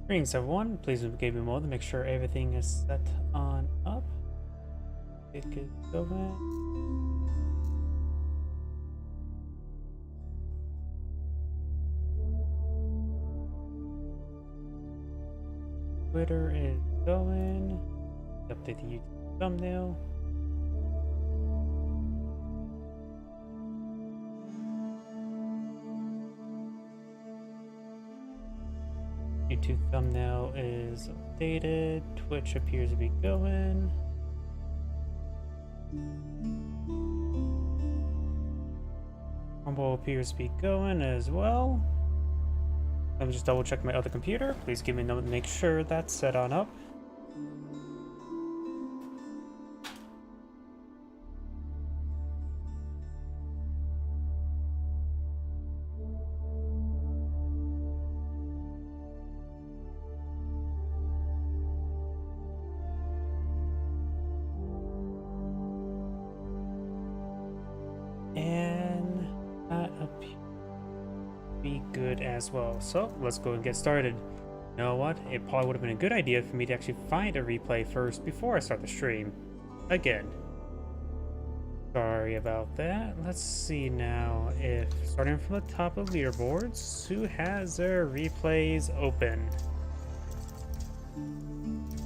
Greetings everyone, please gaming mode to make sure everything is set on up. It could go in. Twitter is going. Update the YouTube thumbnail. YouTube thumbnail is updated. Twitch appears to be going. Rumble appears to be going as well. Let me just double check my other computer. Please give me a note to make sure that's set on up. And that appears to be good as well. So let's go and get started. You know what? It probably would have been a good idea for me to actually find a replay first before I start the stream. Again. Sorry about that. Let's see now if, starting from the top of leaderboards, who has their replays open?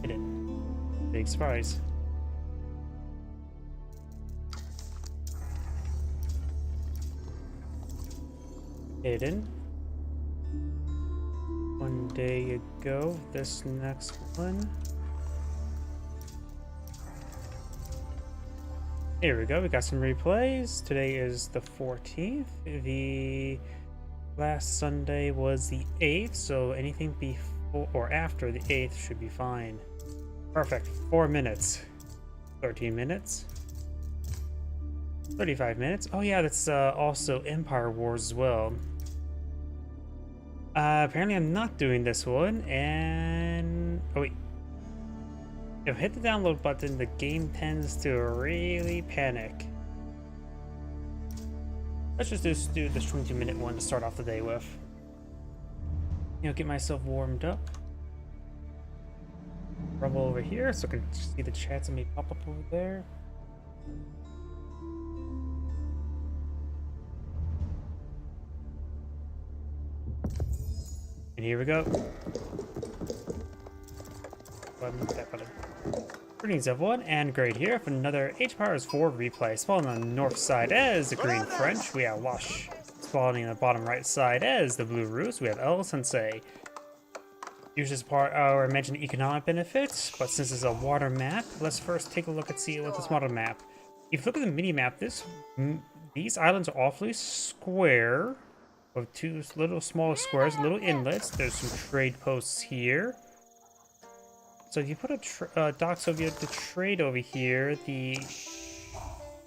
Hidden. Big surprise. Hidden. One day ago, this next one. Here we go, we got some replays. Today is the 14th. The last Sunday was the 8th, so anything before or after the 8th should be fine. Perfect. 4 minutes. 13 minutes. 35 minutes. Oh yeah, that's also Empire Wars as well. Apparently I'm not doing this one, and... oh wait. If I hit the download button, the game tends to really panic. Let's just do this 22-minute one to start off the day with. You know, get myself warmed up. Rumble over here so I can see the chats that may pop up over there. And here we go. That button. Greetings everyone, and Great here for another H-Powers 4 replay. Spawning on the north side as the Green French, we have Wash. Spawning on the bottom right side as the Blue Roost, we have El Sensei. Usually as part of our mentioned economic benefits, but since it's a water map, let's first take a look and see what this water map. If you look at the mini-map, these islands are awfully square, with two little small squares, little inlets. There's some trade posts here. So if you put a docks over the trade over here, the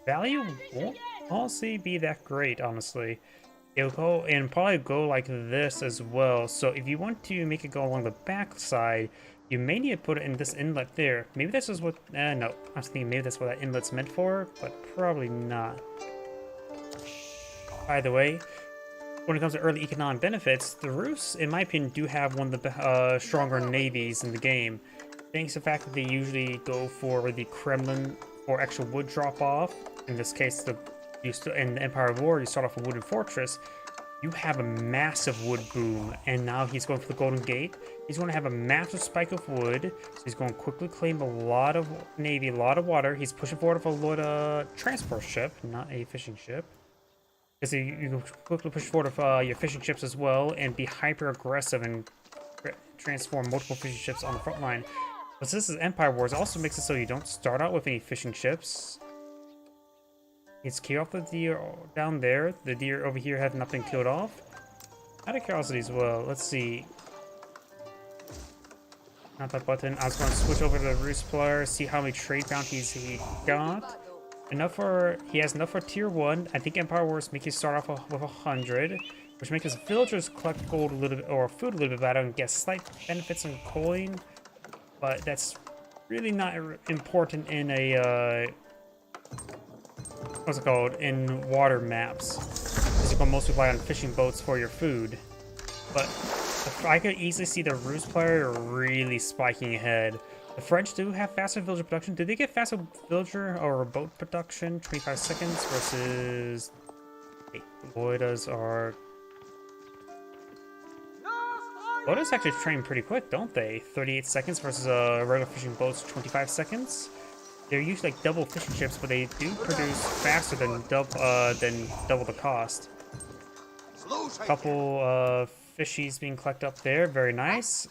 value won't honestly be that great, honestly. It'll go and probably go like this as well. So if you want to make it go along the back side, you may need to put it in this inlet there. Maybe this is what, no, I was thinking maybe that's what that inlet's meant for, but probably not. By the way, when it comes to early economic benefits, the Rus, in my opinion, do have one of the stronger navies in the game. Thanks to the fact that they usually go for the Kremlin for extra wood drop-off. In this case, in the Empire of War, you start off a wooden fortress. You have a massive wood boom, and now he's going for the Golden Gate. He's going to have a massive spike of wood, so he's going to quickly claim a lot of navy, a lot of water. He's pushing forward with a transport ship, not a fishing ship. Because you can quickly push forward with your fishing ships as well, and be hyper-aggressive and transform multiple fishing ships on the front line. But since this is Empire Wars, it also makes it so you don't start out with any fishing ships. It's kill off the deer down there. The deer over here have not been killed off. Out of curiosity as well, let's see. Not that button. I was going to switch over to the Roost player, see how many trade bounties he got. He has enough for tier 1. I think Empire Wars make you start off with 100, which makes his villagers collect gold a little bit, or food a little bit better, and get slight benefits in coin. But that's really not important in a, what's it called, in water maps. Because you can mostly rely on fishing boats for your food. But I could easily see the Rus player really spiking ahead. The French do have faster villager production. Did they get faster villager or boat production? 25 seconds versus... Wait, Loidas are... Loidas actually train pretty quick, don't they? 38 seconds versus regular fishing boats, 25 seconds. They're usually like double fishing ships, but they do produce faster than double the cost. Couple fishies being collected up there, very nice.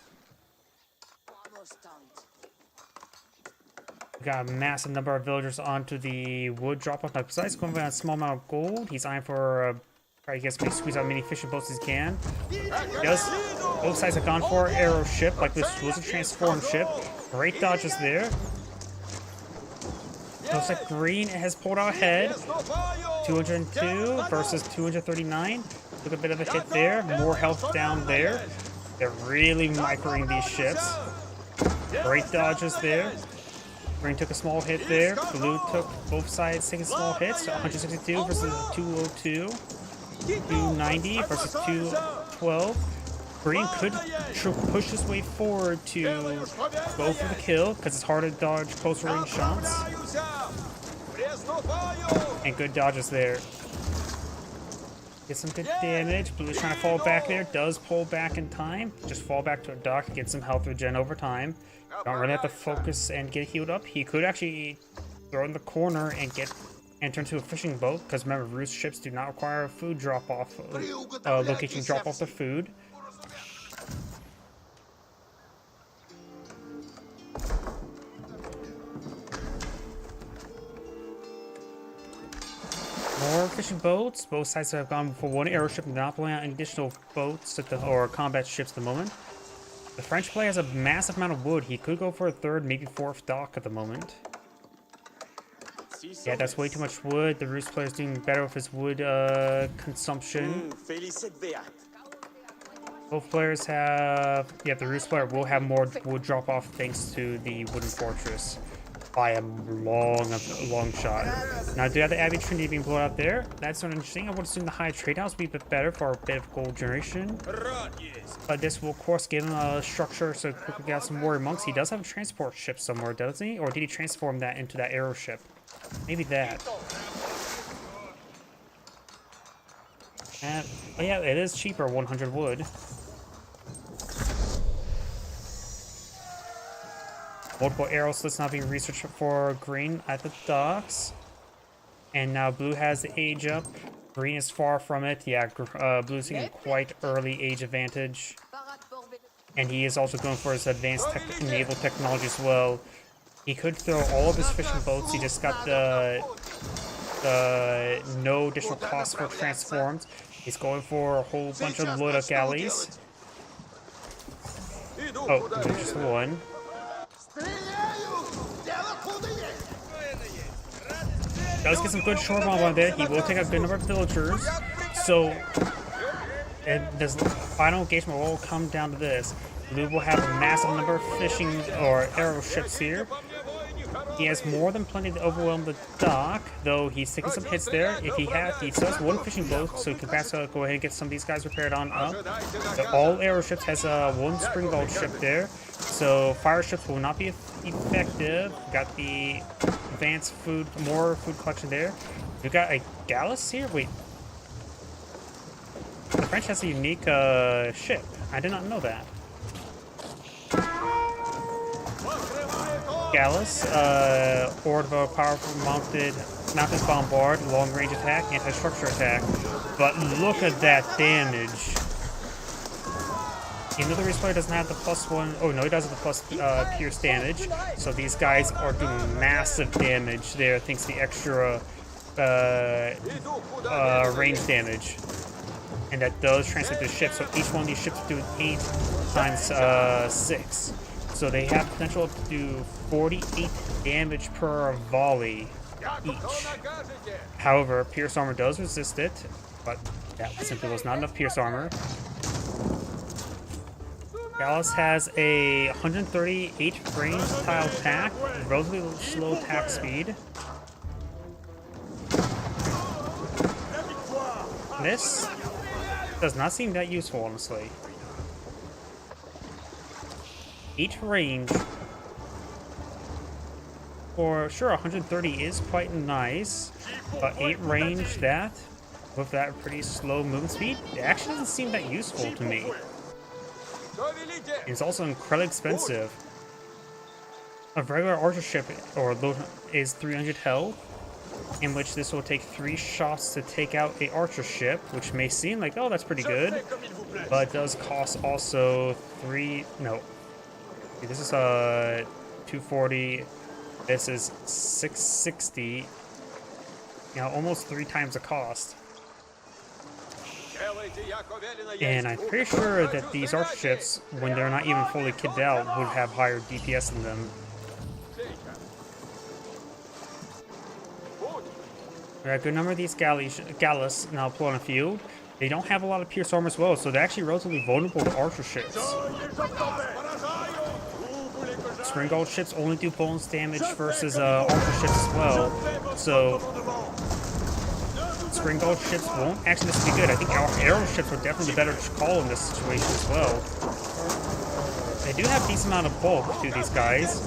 We got a massive number of villagers onto the wood drop-off. Now, besides going for a small amount of gold, he's eyeing for, I guess, maybe squeeze out many fishing boats as he can. Both sides have gone for arrow ship, like this was a transformed ship. Great dodges there. Looks like green has pulled out ahead. 202 versus 239. Took a bit of a hit there. More health down there. They're really microing these ships. Great dodges there. Green took a small hit there. Blue took both sides taking small hits. 162 versus 202. 290 versus 212. Green could push his way forward to go for the kill because it's hard to dodge close range shots. And good dodges there. Get some good damage. Blue's trying to fall back there. Does pull back in time. Just fall back to a dock. Get some health regen over time. Don't really have to focus and get healed up. He could actually throw in the corner and enter into a fishing boat. Because remember, Rus ships do not require a food drop-off. Location drop-off the food. More fishing boats. Both sides have gone for one arrow ship, not pulling out any additional boats or combat ships at the moment. The French player has a massive amount of wood. He could go for a third, maybe fourth dock at the moment. Yeah, that's way too much wood. The Rus player is doing better with his wood consumption. Both players have... Yeah, the Rus player will have more wood drop-off thanks to the wooden fortress. By a long shot. Now, do you have the Abbey Trinity being blown out there? That's sort of interesting. I would assume the high trade house would be a bit better for a bit of gold generation. But this will, of course, give him a structure so quickly get out some warrior monks. He does have a transport ship somewhere, doesn't he? Or did he transform that into that arrow ship? Maybe that. And, oh yeah, it is cheaper, 100 wood. Multiple arrow slits now being researched for green at the docks. And now blue has the age up. Green is far from it. Yeah, blue's taking quite early age advantage. And he is also going for his advanced naval technology as well. He could throw all of his fishing boats. He just got the no additional cost for transformed. He's going for a whole bunch of load up galleys. Oh, there's just one. Does get some good short bomb on there. He will take a good number of villagers. So, this final engagement will come down to this. Blue will have a massive number of fishing or arrow ships here. He has more than plenty to overwhelm the dock, though he's taking some hits there. If he still has one fishing boat, so he can perhaps go ahead and get some of these guys repaired on up. All arrow ships has one springboard ship there, so fire ships will not be effective. Got the advanced food, more food collection there. We got a Gallus here. Wait, the French has a unique ship. I did not know that. Gallus, horde of a powerful mounted bombard, long range attack, anti-structure attack. But look at that damage. Even though the Rus player doesn't have the +1, oh no, he does have the plus pierce damage. So these guys are doing massive damage there thanks to the extra range damage. And that does translate to ships, so each one of these ships is doing 8 times 6. So they have potential to do 48 damage per volley each. However, Pierce Armor does resist it, but that simply was not enough Pierce Armor. Gallus has a 138 range tile attack, relatively slow attack speed. This does not seem that useful, honestly. 8 range. For sure, 130 is quite nice, but 8 range that, with that pretty slow movement speed, it actually doesn't seem that useful to me. It's also incredibly expensive. A regular archer ship or is 300 health, in which this will take 3 shots to take out a archer ship, which may seem like, oh, that's pretty good, but it does cost also 3. No, this is 240. This is 660. Now almost 3 times the cost. And I'm pretty sure that these archer ships, when they're not even fully kitted out, would have higher DPS in them. There are a good number of these Gallus now deployed on the field. They don't have a lot of pierce armor as well, so they're actually relatively vulnerable to archer ships. Springald ships only do bonus damage versus archer ships as well, so Springald ships won't actually necessarily be good. I think our arrow ships are definitely the better call in this situation as well. They do have a decent amount of bulk to these guys.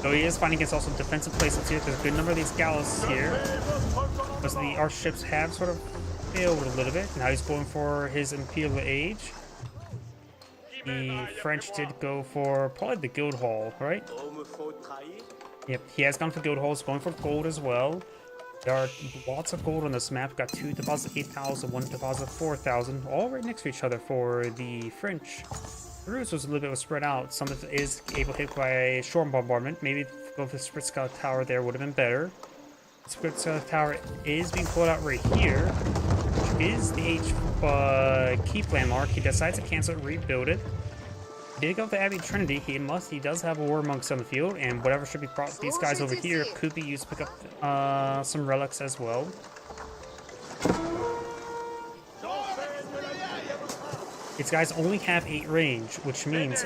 So he is fighting against also defensive placements here. There's a good number of these Gallus here. Because the archer ships have sort of failed a little bit. Now he's going for his Imperial Age. The French did go for probably the Guild Hall, right? Yep, he has gone for Guild Hall. He's going for gold as well. There are lots of gold on this map. Got 2 deposits 8,000, 1 deposit 4,000, all right next to each other for the French. The Rus was a little bit spread out. Some of it is able to hit by a short bombardment. Maybe go for the Sprit Scout Tower there would have been better. The Sprit Scout Tower is being pulled out right here, which is the H keep landmark. He decides to cancel it, rebuild it. He did go to Abbey Trinity. He does have a War Monks on the field, and whatever should be brought these guys over here could be used to pick up some relics as well. These guys only have 8 range, which means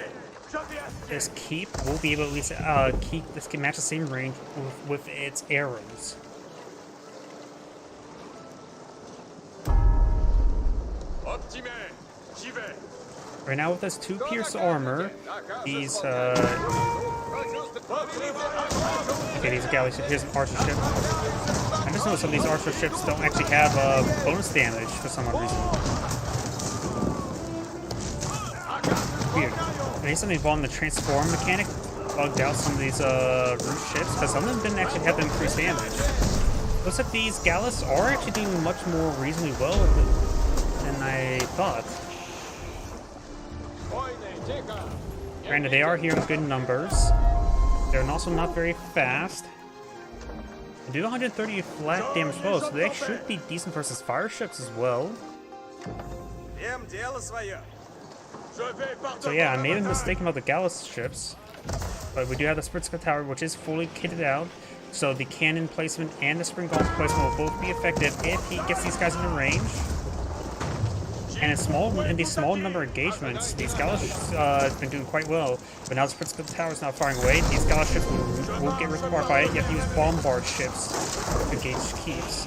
this keep will be able to at least keep this can match the same range with its arrows. Right now with this 2 pierce armor, these okay, these are galley ships. Here's an archer ship. I just noticed some of these archer ships don't actually have bonus damage for some odd reason. Weird. Maybe something involving the transform mechanic bugged out some of these Rus ships, because some of them didn't actually have the increased damage. Looks like these Gallus are actually doing much more reasonably well than I thought. Granted, they are here in good numbers. They're also not very fast. They do 130 flat damage well, so they should be decent versus fire ships as well. So yeah, I made a mistake about the Gallus ships, but we do have the Sprit Scout Tower, which is fully kitted out. So the cannon placement and the Springald placement will both be effective if he gets these guys in range. And in these small number of engagements, these Gallus have been doing quite well. But now the Sprit Scout Tower is now firing away. These Gallus ships will get required by it. You have to use bombard ships to engage keeps.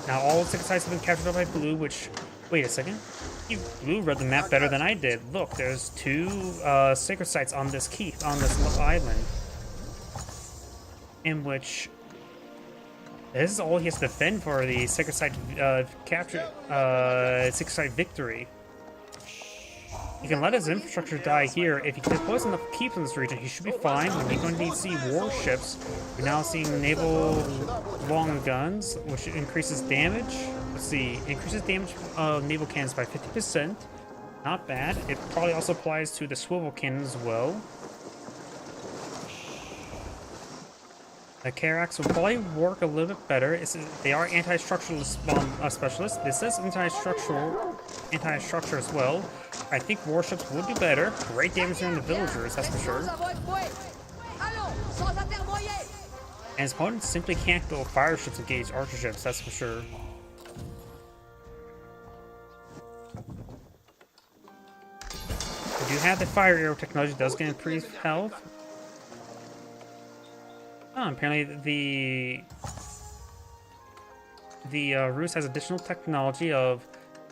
Now all 6 sites have been captured by Blue, which... Wait a second. Blue read the map better than I did. Look, there's 2 sacred sites on this keep, on this island. In which... This is all he has to defend for the sacred site sacred site victory. He can let his infrastructure die here. If he deploys enough keeps in this region, he should be fine. We're going to need to see warships. We're now seeing naval long guns, which increases damage. Let's see, increases damage of naval cannons by 50%. Not bad. It probably also applies to the swivel cannon as well. The Karax will probably work a little bit better. They are anti-structural specialists. This is anti-structure as well. I think warships will do better. Great damage on the villagers, that's for sure. And his opponents simply can't go fire ships against archer ships, that's for sure. We do have the fire arrow technology, does get increased health. Oh, apparently the Rus has additional technology of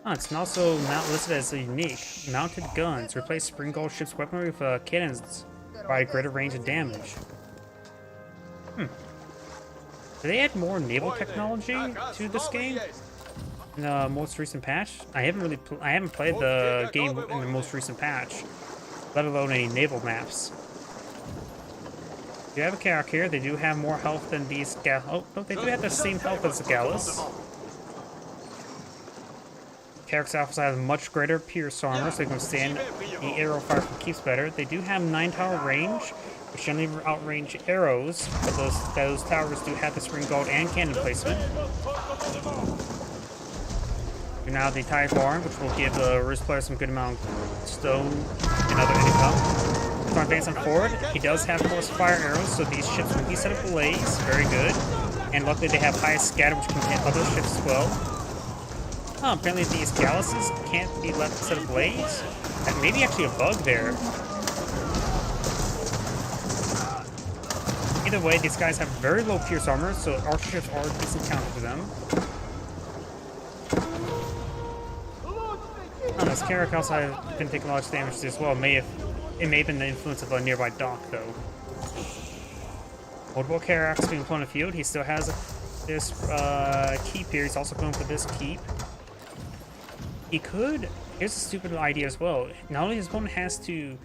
Oh, it's also not listed as a unique. Mounted guns. Replace Springgold ship's weaponry with cannons. Provide greater range and damage. Did they add more naval technology to this game in the most recent patch? I haven't played the game in the most recent patch, let alone any naval maps. You have a Carrack here. They do have more health than these Oh, no, they do have the same health as the Gallus. Carrack's Alphas have much greater pierce armor, so they can withstand the arrow fire from keeps better. They do have 9-tower range, which generally outrange arrows, but those towers do have the Springgold and cannon placement. And now the Type Arm, which will give the Risk player some good amount of stone and other income. So advancing forward, he does have force fire arrows, so these ships will be set ablaze. Very good. And luckily they have high scatter, which can hit other ships as well. Apparently these Galluses can't be left set ablaze. That may be actually a bug there. Either way, these guys have very low pierce armor, so archer ships are a decent counter for them. This Carrack also can take a lot of damage as well. It may have been the influence of a nearby dock, though. Multiple Carracks being flown in the field. He still has this keep here. He's also going for this keep. He could... Here's a stupid idea as well. Not only his opponent has to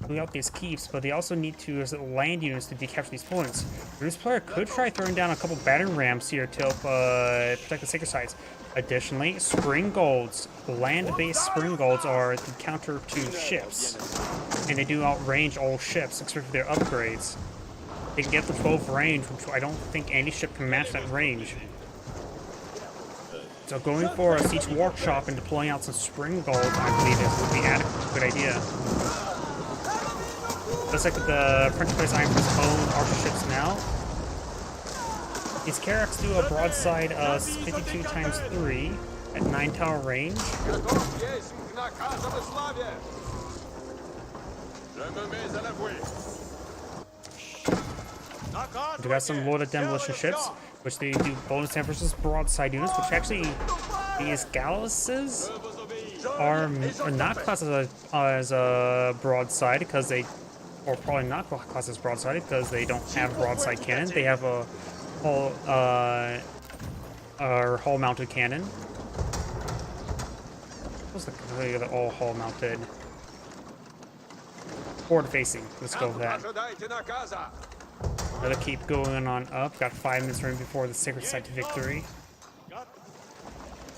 clear out these keeps, but they also need to use land units to decapture these points. This player could try throwing down a couple battering rams here to help protect the sacred sites. Additionally, Springgolds, land-based Springgolds are the counter to ships, and they do outrange all ships except for their upgrades. They can get the 12 range, which I don't think any ship can match that range. So going for a siege workshop and deploying out some Springgolds, I believe this would be a good idea. Looks like the French plays eyeing for his own archer ships now. These Carracks do a broadside 52 times 3 at 9-tower range. We got some loaded demolition ships, which they do bonus 10 versus broadside units, which actually these Galluses are not classed as a broadside because they, or probably not classed as broadside because they don't have broadside cannon. They have a hull mounted cannon. What's the all hull mounted? Forward facing. Let's go with that. Gotta keep going on up. Got 5 minutes remaining before the sacred site to victory.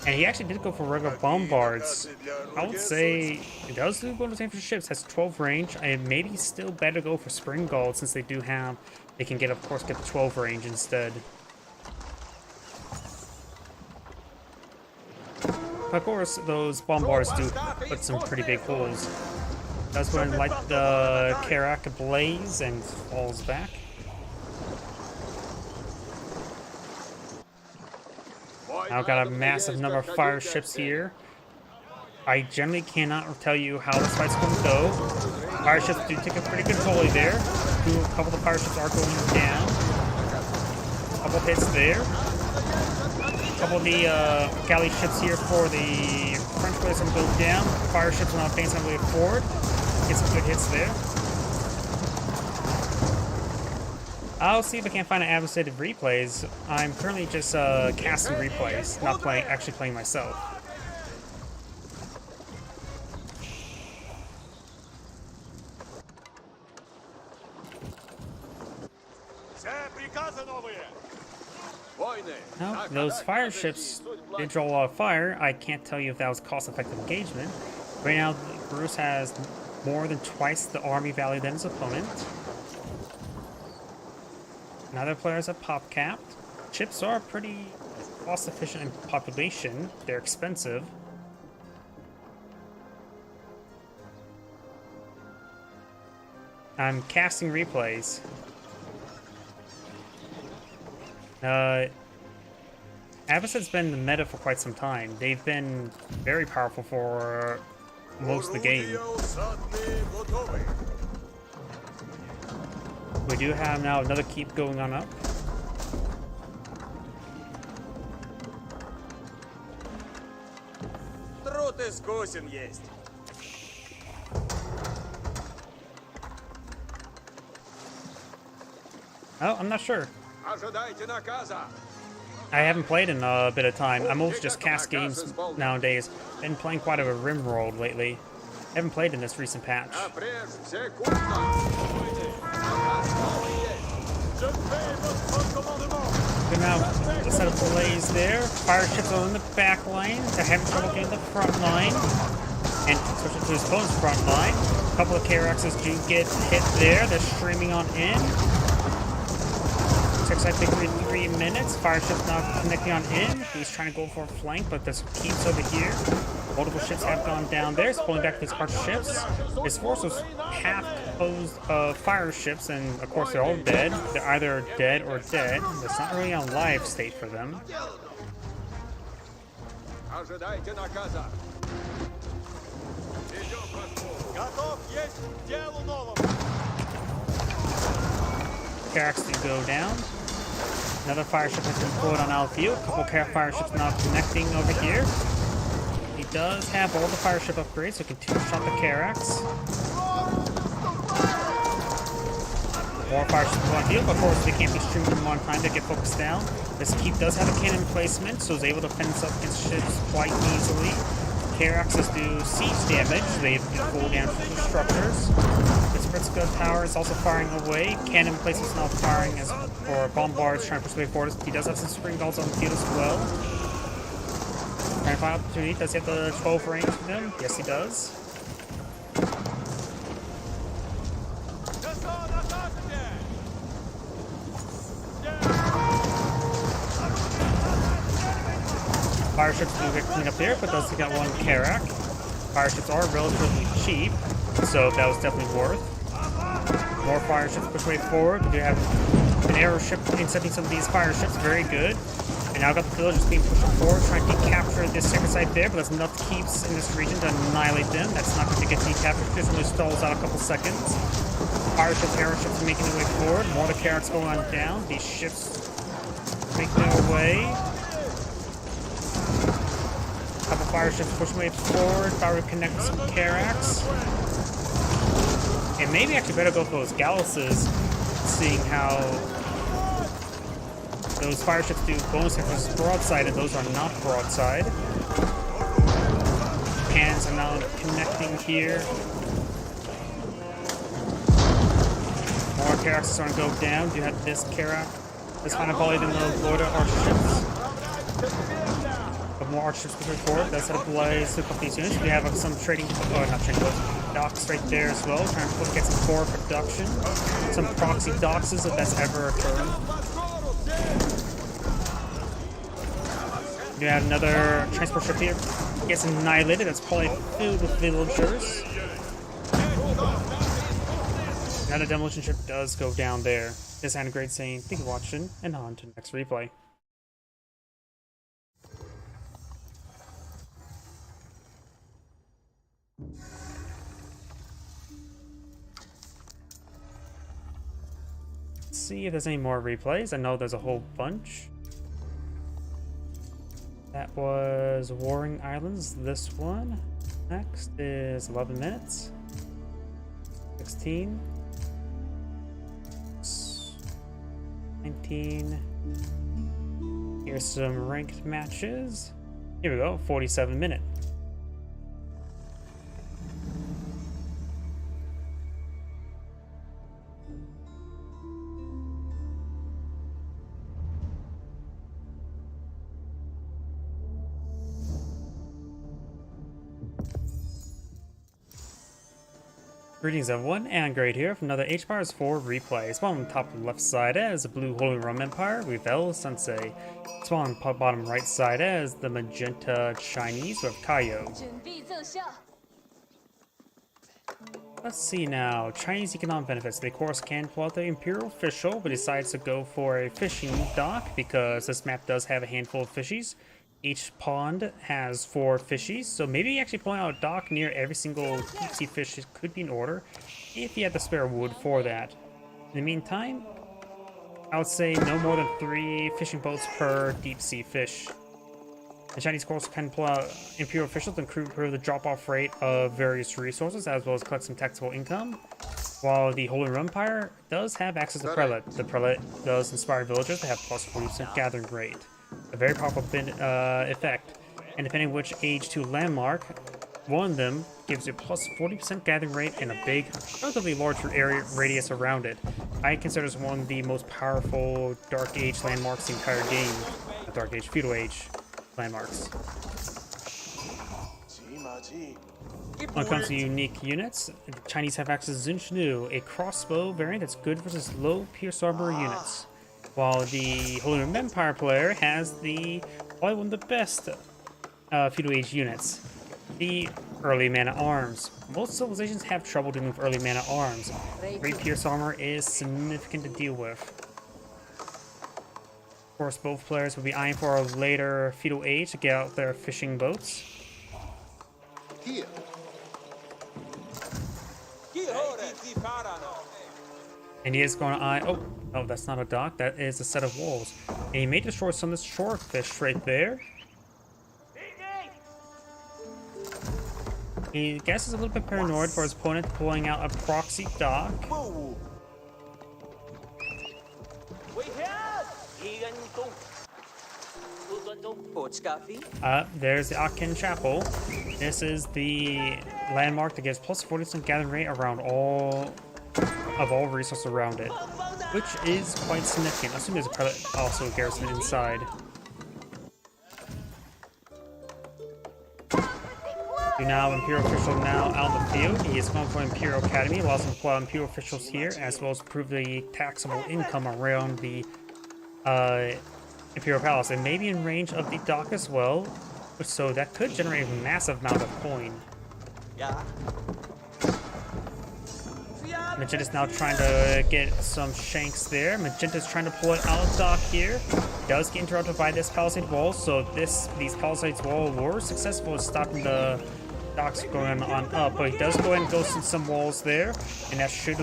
And he actually did go for regular bombards. I would say it does do bonus damage for ships. Has 12 range. And maybe still better go for Springgold since they do have. They can get, of course, get the 12 range instead. Of course, those bombards do put some pretty big holes. That's when light the Carrack ablaze and falls back. Now got a massive number of fire ships here. I generally cannot tell you how this fight's going to go. Fire ships do take a pretty good volley there. A couple of the fire ships are going down. A couple hits there. A couple of the galley ships here for the French players going to go down. Fire ships are not advancing all the way forward. Get some good hits there. I'll see if I can find an adversary replays. I'm currently just casting replays, not actually playing myself. Now, those fire ships did draw a lot of fire. I can't tell you if that was cost-effective engagement. Right now, Bruce has more than twice the army value than his opponent. Another players are pop capped. Chips are pretty cost efficient in population. They're expensive. I'm casting replays. Abbasid's been the meta for quite some time. They've been very powerful for most of the game. We do have now another keep going on up. Вот искусен есть. Oh, I'm not sure. Ожидайте наказа. I haven't played in a bit of time. I'm mostly just cast games nowadays. Been playing quite a bit of RimWorld lately. Haven't played in this recent patch. Напряжь секундно. So now, the set of blaze there. Fire ships are in the back line. They're having trouble getting the front line. And switching to his opponent's front line. A couple of KRXs do get hit there. They're streaming on in. Side victory in 3 minutes. Fire ship's now connecting on in. He's trying to go for a flank, but there's keeps over here. Multiple ships have gone down there. He's pulling back his arch ships. His force was half composed of fire ships, and of course they're all dead. They're either dead or dead. It's not really a live state for them. Ожидайте наказа. Готов есть к делу новому. Carracks do go down. Another fire ship has been pulled on Alfield. A couple fire ships now connecting over here. He does have all the fire ship upgrades, so he can two-shot the Carracks. More fire ships on field, but of course they can't be streamed in one time, they get focused down. This keep does have a cannon placement, so is able to fence up against ships quite easily. Carraxes do siege damage, they do full damage to the structures. This Britzka tower is also firing away. Cannon placement's now firing as for bombards trying to push the way forward. He does have some spring guards on the field as well. Trying to find opportunity. Does he have the 12 range with him? Yes, he does. Fire ships do get cleaned up there, but does get one Carrack. Fire ships are relatively cheap, so that was definitely worth. More fire ships push way forward. We do have an arrow ship intercepting some of these fire ships, very good. And now I've got the villagers being pushed forward, trying to decapture this second site there, but there's enough keeps in this region to annihilate them. That's not going to get decaptured. This only stalls out a couple seconds. Fire ships, arrow ships are making their way forward. More of the Carracks going on down. These ships make their way. Couple fire ships pushing way forward. If I were to connect some Carracks. And maybe actually better go for those Galluses, seeing how those fire ships do bonus hit versus broadside, and those are not broadside. Cannons are now connecting here. More Carracks are starting to go down. Do you have this Carrack? This final volley in the Lord of Arch ships. But more arch ships pushing forward. That's how to blaze to these units. We have some trading, not trading, but docks right there as well. Trying to get some core production. Some proxy doxes if that's ever occurred. You have another transport ship here. Gets annihilated. That's probably filled with villagers. Another demolition ship does go down there. This had a great saying, thank you for watching, and on to the next replay. Let's see if there's any more replays. I know there's a whole bunch. That was Warring Islands, this one. Next is 11 minutes. 16. 19. Here's some ranked matches. Here we go, 47 minute. Greetings everyone, and Great here from another H-Powers 4 replay. Spawn on the top left side as the Blue Holy Roman Empire, Revel Sensei. Spawn on the bottom right side as the Magenta Chinese with Kaio. Let's see now, Chinese economic benefits. They of course can pull out the Imperial Official, but decides to go for a fishing dock because this map does have a handful of fishies. Each pond has 4 fishies, so maybe actually pulling out a dock near every single deep sea fish could be in order if you had the spare wood for that. In the meantime, I would say no more than 3 fishing boats per deep sea fish. The Chinese course can pull out Imperial officials and improve the drop-off rate of various resources, as well as collect some taxable income. While the Holy Roman Empire does have access to Prelate. The Prelate does inspire villagers to have plus 40% gathering rate. A very powerful effect. And depending which age 2 landmark, one of them gives you plus 40% gathering rate and a big, relatively large area radius around it. I consider this one of the most powerful Dark Age landmarks in the entire game. The Dark Age, Feudal Age landmarks. When it comes to unique units, the Chinese have access to Zunchnu, a crossbow variant that's good versus low pierce armor units. While the Holy Roman Empire player has probably one of the best Feudal Age units, the early mana arms. Most civilizations have trouble dealing with early mana arms. Great pierce armor is significant to deal with. Of course, both players will be eyeing for a later Feudal Age to get out their fishing boats. Here. And he is going to eye... Oh, that's not a dock. That is a set of walls. And he may destroy some of the shore fish right there. He guesses a little bit paranoid for his opponent pulling out a proxy dock. There's the Akin Chapel. This is the landmark that gives plus 40% gathering rate around all resources around it, which is quite significant. I assume there's also a garrison inside. We now have Imperial official now out in the field. He is going for Imperial Academy, allows him to pull out Imperial officials here, as well as improve the taxable income around the Imperial Palace. And maybe in range of the dock as well, so that could generate a massive amount of coin. Yeah. Magenta's now trying to get some shanks there. Magenta's trying to pull it out of dock here. Does get interrupted by this palisade wall, so these palisades wall were successful in stopping the docks going on up, but he does go ahead and go through some walls there, and that should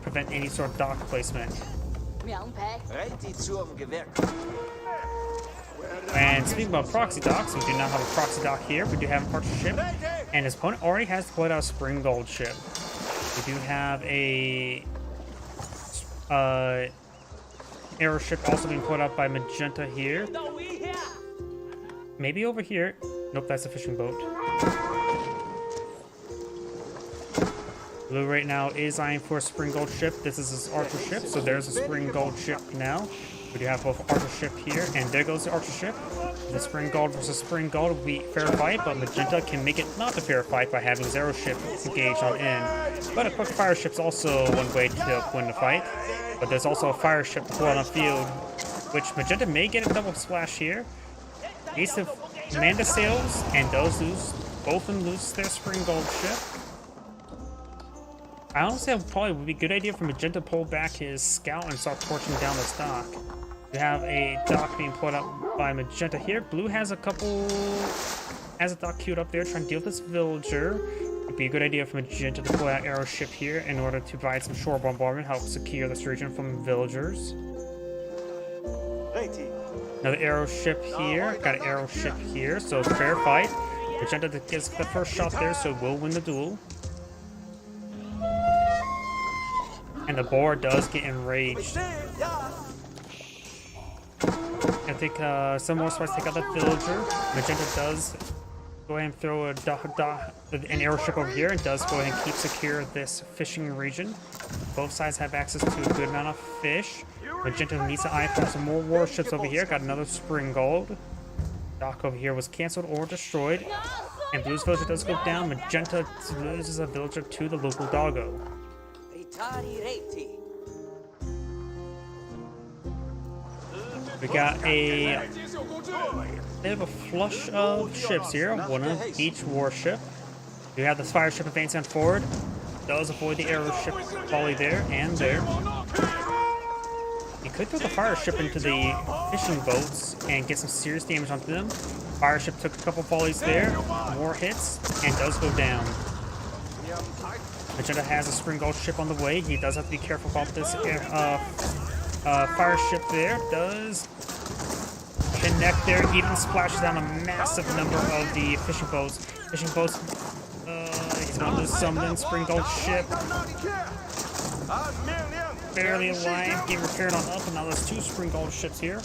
prevent any sort of dock placement. And speaking about proxy docks, we do not have a proxy dock here. We do have a archer ship, and his opponent already has deployed out a Spring Gold ship. We do have a arrow ship also being put up by Magenta here. Maybe over here. Nope, that's a fishing boat. Blue right now is eyeing for a Spring Gold ship. This is his archer ship, so there's a Spring Gold ship now. We do have both archer ship here, and there goes the archer ship. The Spring Gold versus Spring Gold will be fair fight, but Magenta can make it not a fair fight by having his arrow ship engaged on in. But a quick fire ship's also one way to win the fight. But there's also a fire ship pulled on the field, which Magenta may get a double splash here. Ace of Manda sails, and those both of them lose their Spring Gold ship. I honestly have probably would be a good idea for Magenta to pull back his scout and start torching down this dock. We have a dock being pulled up by Magenta here. Blue has a dock queued up there trying to deal with this villager. It'd be a good idea for Magenta to pull out arrow ship here in order to provide some shore bombardment, help secure this region from villagers. Another arrow ship here. Got an arrow ship here, so fair fight. Magenta gets the first shot there, so will win the duel. And the boar does get enraged. I think some more spies take out the villager. Magenta does go ahead and throw an arrow ship over here and does go ahead and keep secure this fishing region. Both sides have access to a good amount of fish. Magenta needs to eye for some more warships over here. Got another Spring Gold. Dock over here was cancelled or destroyed. And Blue's villager does go down. Magenta loses a villager to the local doggo. We got a bit of a flush of ships here, one of each warship. We have the fire ship advancing forward. Does avoid the arrow ship volley there and there. You could throw the fire ship into the fishing boats and get some serious damage onto them. Fire ship took a couple volleys there, more hits, and does go down. Magenta has a Spring Gold ship on the way. He does have to be careful about this fire ship there. Does connect there. Even splashes down a massive number of the fishing boats. Fishing boats. He's going to summon Spring Gold ship. Barely alive. Getting repaired on up, and now there's 2 Spring Gold ships here.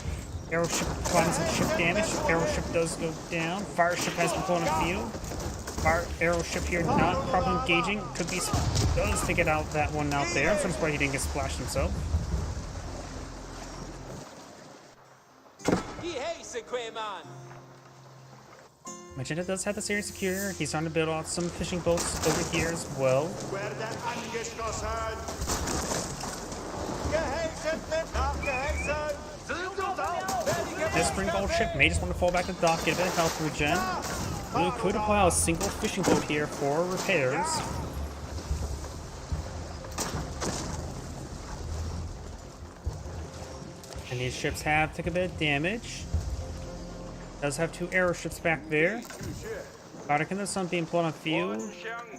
Arrow ship providing some ship damage. Arrow ship does go down. Fire ship has been pulling a field. Fire arrow ship here not properly engaging. Could be does to get out that one out there. I'm surprised he didn't get splashed himself. Magenta does have this area secure. He's trying to build out some fishing boats over here as well. This Spring Gold ship may just want to fall back to the dock, get a bit of health regen. Blue could apply a single fishing boat here for repairs. And these ships have taken a bit of damage. Does have 2 arrow ships back there. Bardic and the Sunbeam pulling a few.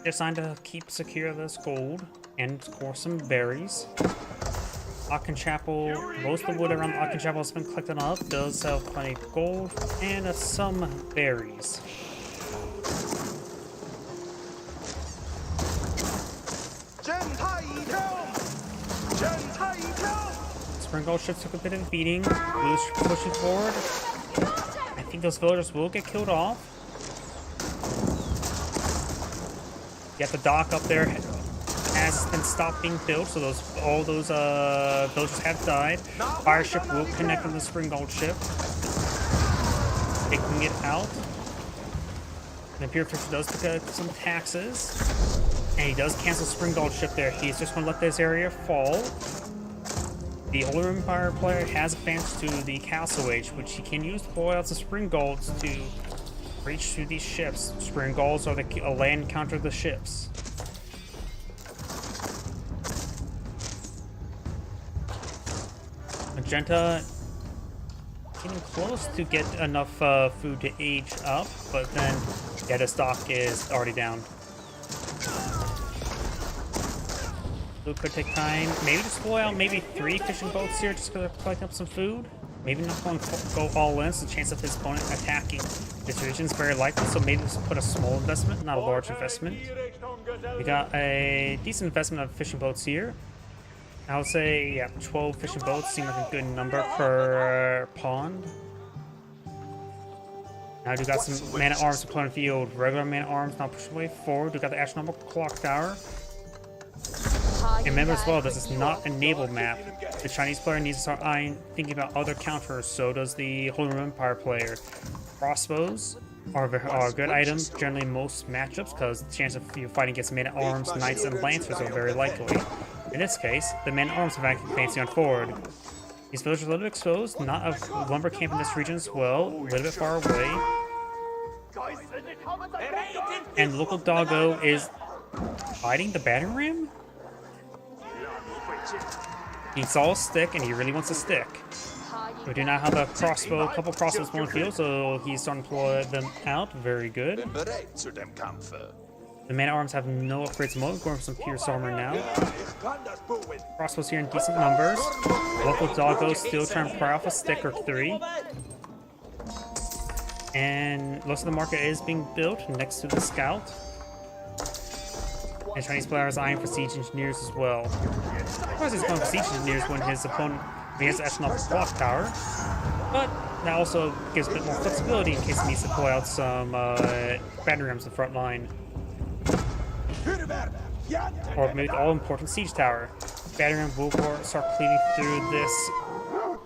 Designed to keep secure this gold and score some berries. Chapel, most of the wood around Chapel has been collected up. Does have plenty of gold and some berries. Spring Gold ships took a bit of a beating. Blue's pushing forward. I think those villagers will get killed off. Yet the dock up there has been stopped being built, so all those villagers have died. Fire ship will connect with the Spring Gold ship, taking it out. The Imperial Fisher does pick up some taxes, and he does cancel Spring Gold ship there. He's just going to let this area fall. The Holy Empire player has advanced to the Castle Age, which he can use to pull out the Spring Golds to reach through these ships. Spring Golds are the land counter of the ships. Magenta getting close to get enough food to age up, but then the stock is already down. Blue could take time, maybe just pull out maybe 3 fishing boats here just to collect up some food. Maybe not going to go all in, so the chance of his opponent attacking this region is very likely, so maybe just put a small investment, not a large investment. We got a decent investment of fishing boats here. I would say, yeah, 12 fishing boats seem like a good number per pond. Now we got some man-at-arms to play on the field. Regular man-at-arms now pushing way forward. We got the astronomical clock tower. And remember as well, this is not a naval map. The Chinese player needs to start thinking about other counters, so does the Holy Roman Empire player. Crossbows are a good item, generally in most matchups, because the chance of you fighting against men-at-arms, knights, and lancers are very likely. In this case, the men-at-arms are advancing on forward. These villagers are a little bit exposed, not a lumber camp in this region as well, a little bit far away. And the local doggo is fighting the battering ram? He saw a stick and he really wants a stick. We do not have a crossbow, a couple crossbows on the field, so he's starting to pull them out. Very good. The man-at-arms have no upgrades mode, going for some pierce armor now. Crossbows here in decent numbers. Local doggo still trying to pry off a stick or 3. And most of the market is being built next to the scout. And Chinese player is eyeing for siege engineers as well. Of course he's going for siege engineers when his opponent has the astronomical clock tower. But that also gives a bit more flexibility in case he needs to pull out some battery rams in the front line. Or maybe the all-important siege tower. Battery ram will start cleaving through this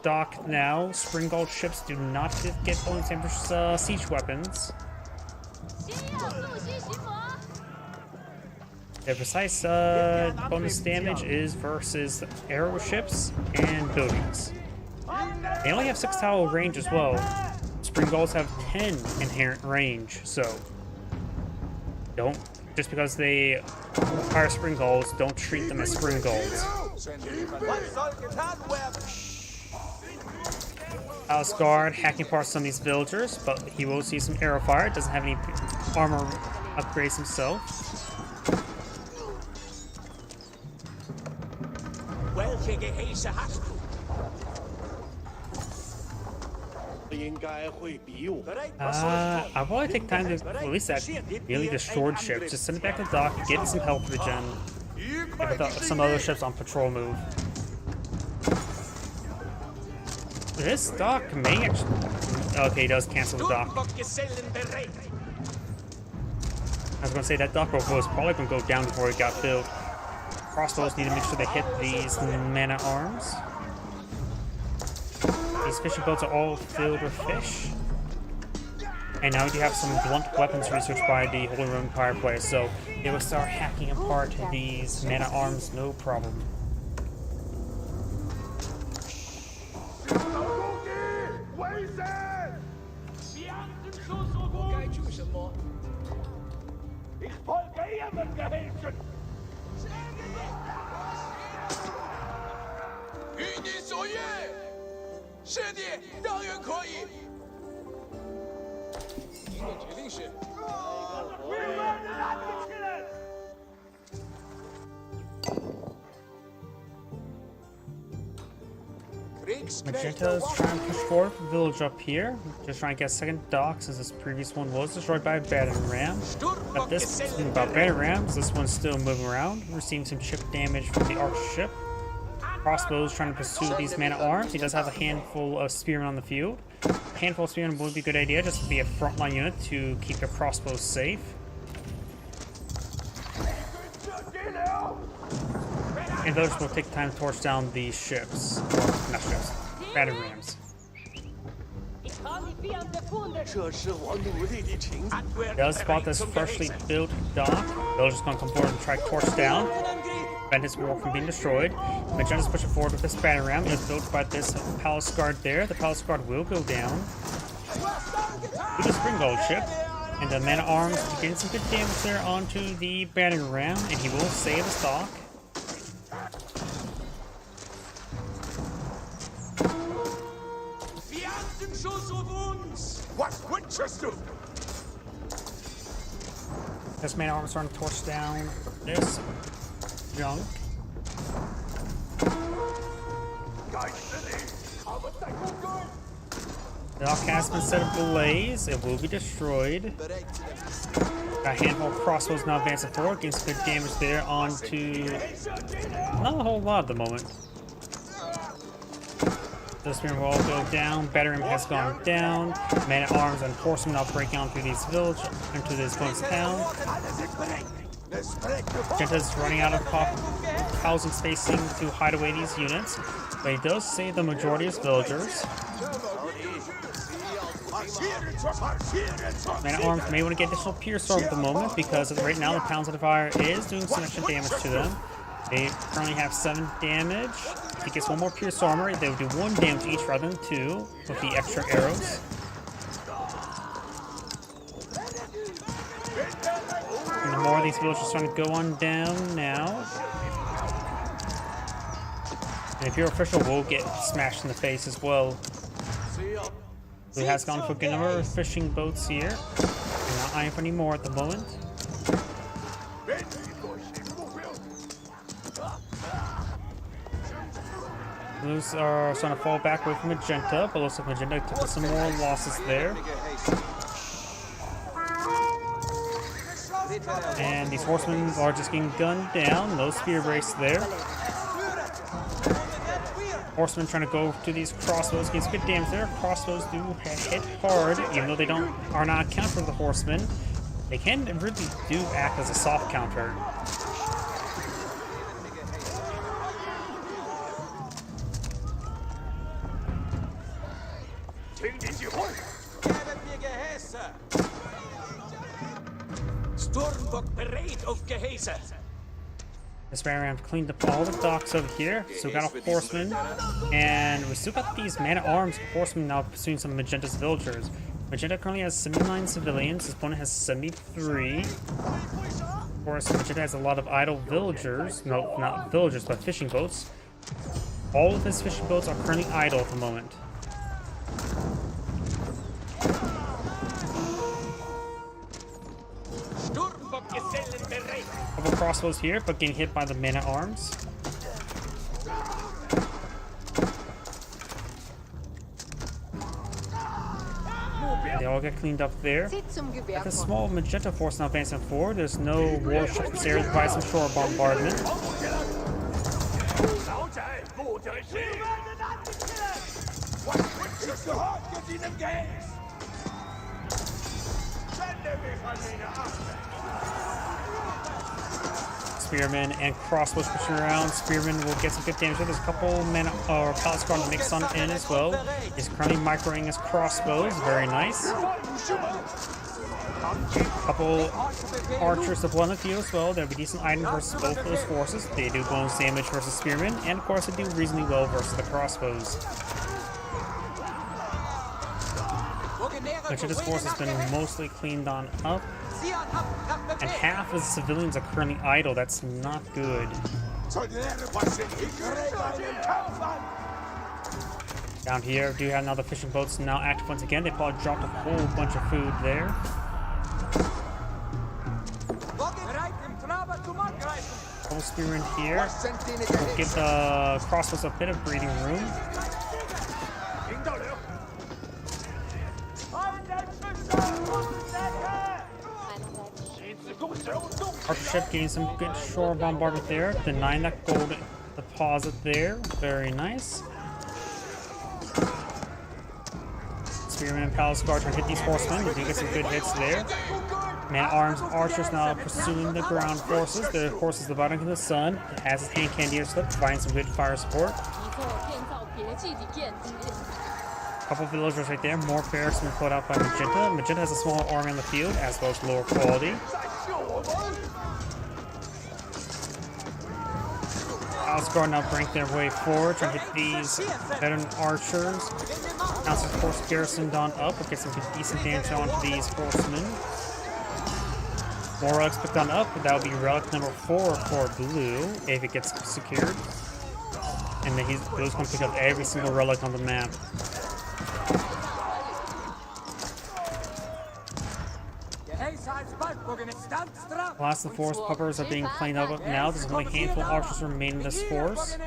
dock now. Spring Gold ships do not get bonus damage siege weapons. The precise bonus damage is versus arrow ships and buildings. They only have 6 tile range as well. Spring Golds have 10 inherent range, so don't, just because they fire Spring Golds, don't treat them as Spring Golds. Asgard hacking apart some of these villagers, but he will see some arrow fire. Doesn't have any armor upgrades himself. 应该会比我。 I'll probably take time to release that nearly destroyed ship. Just send it back to the dock, get some health regen. If some other ships on patrol move. This dock may actually... Okay, he does cancel the dock. I was gonna say that dock was probably gonna go down before it got filled. Crossbows need to make sure they hit these mana arms. These fishing boats are all filled with fish. And now we do have some blunt weapons research by the Holy Roman Empire players, so they will start hacking apart these mana arms, no problem. Magenta's trying to push forward the village up here. Just trying to get a second dock since this previous one was destroyed by a battering ram. But this thing about battering rams, this one's still moving around, receiving some chip damage from the arch ship. Crossbows trying to pursue these mana arms. He does have a handful of spearmen on the field. A handful of spearmen would be a good idea just to be a frontline unit to keep your crossbows safe. And those will take time to torch down these ships. Or, not ships. Battering rams. Does spot this freshly built dock. They're just going to come forward and try to torch down. Prevent his war from being destroyed. Magenta's pushing forward with this battering ram. It is built by this palace guard there. The palace guard will go down. To the Springald ship. And the mana arms getting some good damage there onto the battering ram. And he will save his dock. This mana arm is starting to torch down this junk. The dock has been set ablaze. It will be destroyed. A handful of crossbows now advancing forward, getting some good damage there onto not a whole lot at the moment. The spearmen will all go down. Battering has gone down. Man at arms and horsemen are breaking on through these village into this opponent's town. Magenta's running out of housing spacing to hide away these units, but he does save the majority of his villagers. Man at arms may want to get additional pierce armor at the moment because right now the Pounds of the Fire is doing some extra damage to them. They currently have 7 damage. If he gets one more pierce armor, they will do 1 damage each rather than 2 with the extra arrows. And the more of these villagers are starting to go on down now. And if your official will get smashed in the face as well. So he has gone for a good number of fishing boats here. And not eyeing for any more at the moment. Those are starting to fall back away from Magenta, but looks like Magenta took some more losses there. And these horsemen are just getting gunned down. No spear brace there. Horsemen trying to go to these crossbows, getting some good damage there. Crossbows do hit hard, even though they are not a counter for the horsemen. They can really do act as a soft counter. This Ram cleaned up all the docks over here. So we got a horseman, and we still got these man-at-arms horsemen now pursuing some of Magenta's villagers. Magenta currently has 79 civilians. His opponent has 73. Of course, Magenta has a lot of idle villagers. No, not villagers, but fishing boats. All of his fishing boats are currently idle at the moment. Couple crossbows here, but getting hit by the man-at-arms. get cleaned up there. Zieht zum Gewehr The vor. small magenta force now advancing forward. There's no warships there by some shore bombardment. Spearmen and crossbows pushing around. Spearmen will get some good damage. There's a couple men or palace guard mixed on in as well. He's currently microing his crossbows. Very nice. Couple archers to blow on the field as well. That'll be decent item versus both of those forces. They do bonus damage versus spearmen, and of course they do reasonably well versus the crossbows. Magenda's force has been mostly cleaned on up, and half of the civilians are currently idle. That's not good. Down here, do have now the fishing boats now active once again. They probably dropped a whole bunch of food there. Couple spearmen here. We'll give the crossbows a bit of breathing room. Archer ship getting some good shore bombardment there, denying that gold deposit there. Very nice. Spearmen and palace guard trying to hit these horsemen. They do get some good hits there. Man-at-arms archers now pursuing the ground forces. The horse is dividing to the sun. It has his hand candy slip, providing some good fire support. Couple villagers right there. More barracks been put out by Magenta. Magenta has a smaller army on the field, as well as lower quality. Palace guard now break their way forward, trying to hit these veteran archers. House of course garrisoned on up. We'll get some good decent damage onto these horsemen. More relics picked on up. That will be relic number 4 for blue if it gets secured. And then Blue's going to pick up every single relic on the map. Last of the force puppers are being cleaned up now. There's only a handful of archers remain in this force.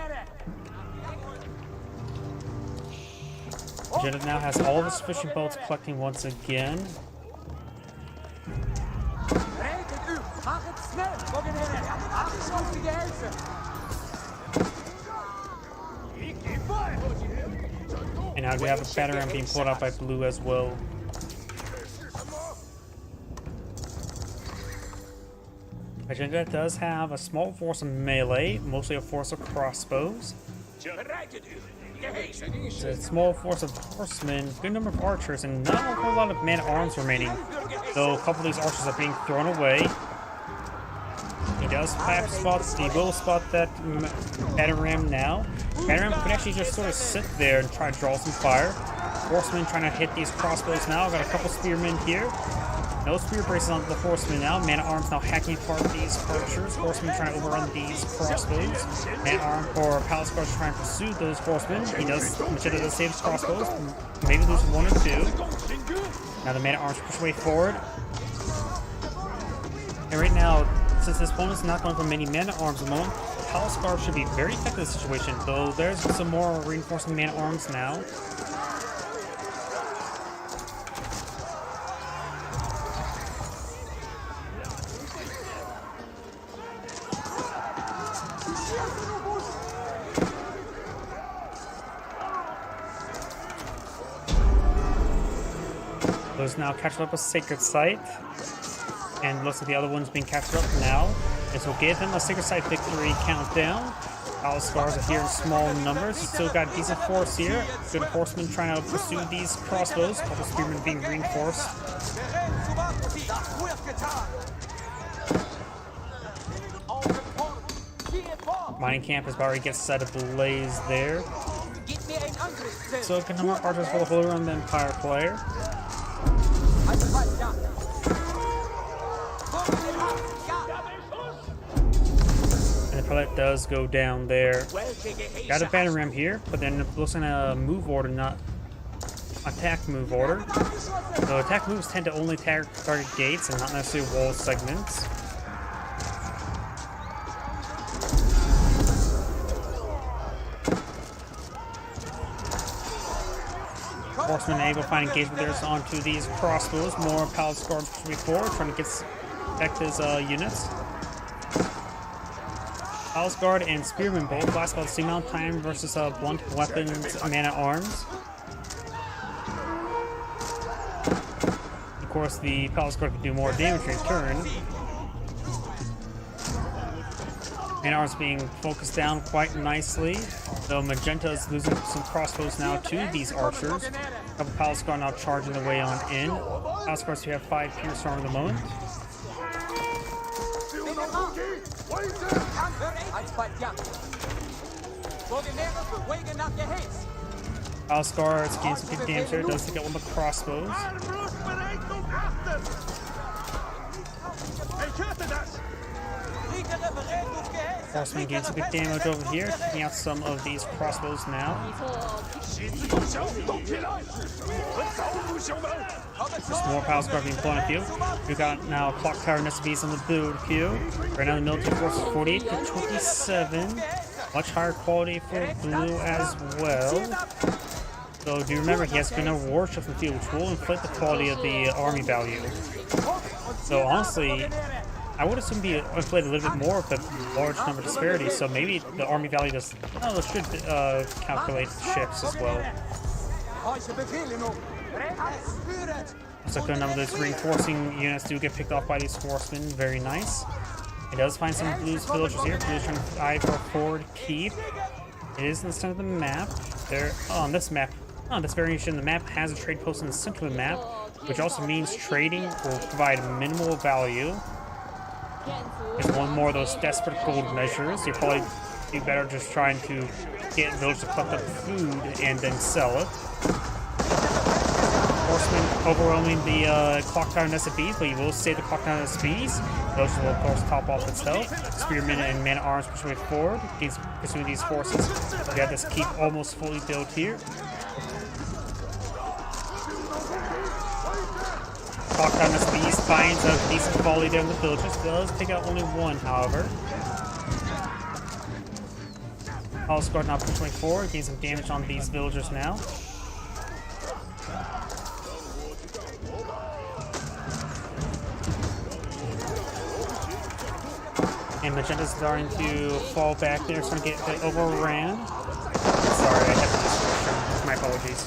Magenta now has all of his fishing boats collecting once again. And now we have a battering being pulled out by blue as well. Magenta does have a small force of melee, mostly a force of crossbows. It's a small force of horsemen, good number of archers, and not a whole lot of man-at-arms remaining. Though a couple of these archers are being thrown away. He does perhaps spot, he will spot that battering ram now. Battering ram could actually just sort of sit there and try to draw some fire. Horsemen trying to hit these crossbows now. Got a couple spearmen here. No spear braces on the horsemen now. Man-at-arms now hacking apart these archers. Horsemen trying to overrun these crossbows. Man-at-arm or palace guards trying to pursue those horsemen. Magenta does save his crossbows. Maybe lose 1 or 2. Now the man-at-arms push way forward. And right now, since this opponent's not going for many man-at-arms at the moment, palace guards should be very effective in this situation. Though there's some more reinforcing man-at-arms now. Those now captured up a sacred site, and looks like the other one's being captured up now. This will give him a sacred site victory countdown. Palace guards are here in small numbers. Still got a decent force here. Good horsemen trying to pursue these crossbows. Couple spearmen being reinforced. Mining camp is about to get set ablaze there. So a good number of archers for the Holy Roman Empire player. And the prelate does go down there. Got a battering ram here, but then it looks like a move order, not attack move order. So attack moves tend to only target gates and not necessarily wall segments. Horsemen able to find engagement there onto these crossbows. More Palace Guard pushing forward, trying to protect his units. Palace Guard and Spearman both last about the same amount of time versus blunt weapons, man-at-arms. Of course, the Palace Guard can do more damage in turn. Man-at-arms being focused down quite nicely, though Magenta is losing some crossbows now to these archers. A couple Palace Guard now charging their way on in. Palace Guards who have 5 Pierce Armor at the moment. Palace Guards gain some good damage there. Does take out one of the crossbows. Horseman gains some good damage over here, taking out some of these crossbows now. There's more Palace Guard being blown at you. We've got now Clock Tower Necessities on the build queue. Right now the military force is 48 to 27. Much higher quality for blue as well. So do remember he has been a warship in the field, which will inflate the quality of the army value. So honestly, I would assume be inflated a little bit more with the large number disparity, so maybe the army value does should calculate ships as well. So a number of those reinforcing units do get picked off by these horsemen, very nice. It does find some blues villagers here. Blues trying to eye for a forward keep. It is in the center of the map. There on this map, this variation, the map has a trade post in the center of the map, which also means trading will provide minimal value. There's one more of those desperate gold measures. You probably do better just trying to get villagers to collect up food and then sell it. Horsemen overwhelming the Clock Tower Nest of Bees, but you will save the Clock Tower Nest of Bees. Those will of course top off itself. Spearmen and man-at-arms pushing forward, pursuing these forces. We have this keep almost fully built here. Clock Tower Nest of Bees finds a decent volley there in the villagers. Does take out only one, however. Palace Guard now pushing forward, getting some damage on these villagers now. And Magenta's starting to fall back there, starting to get overran. Sorry, I have to distortion. My apologies.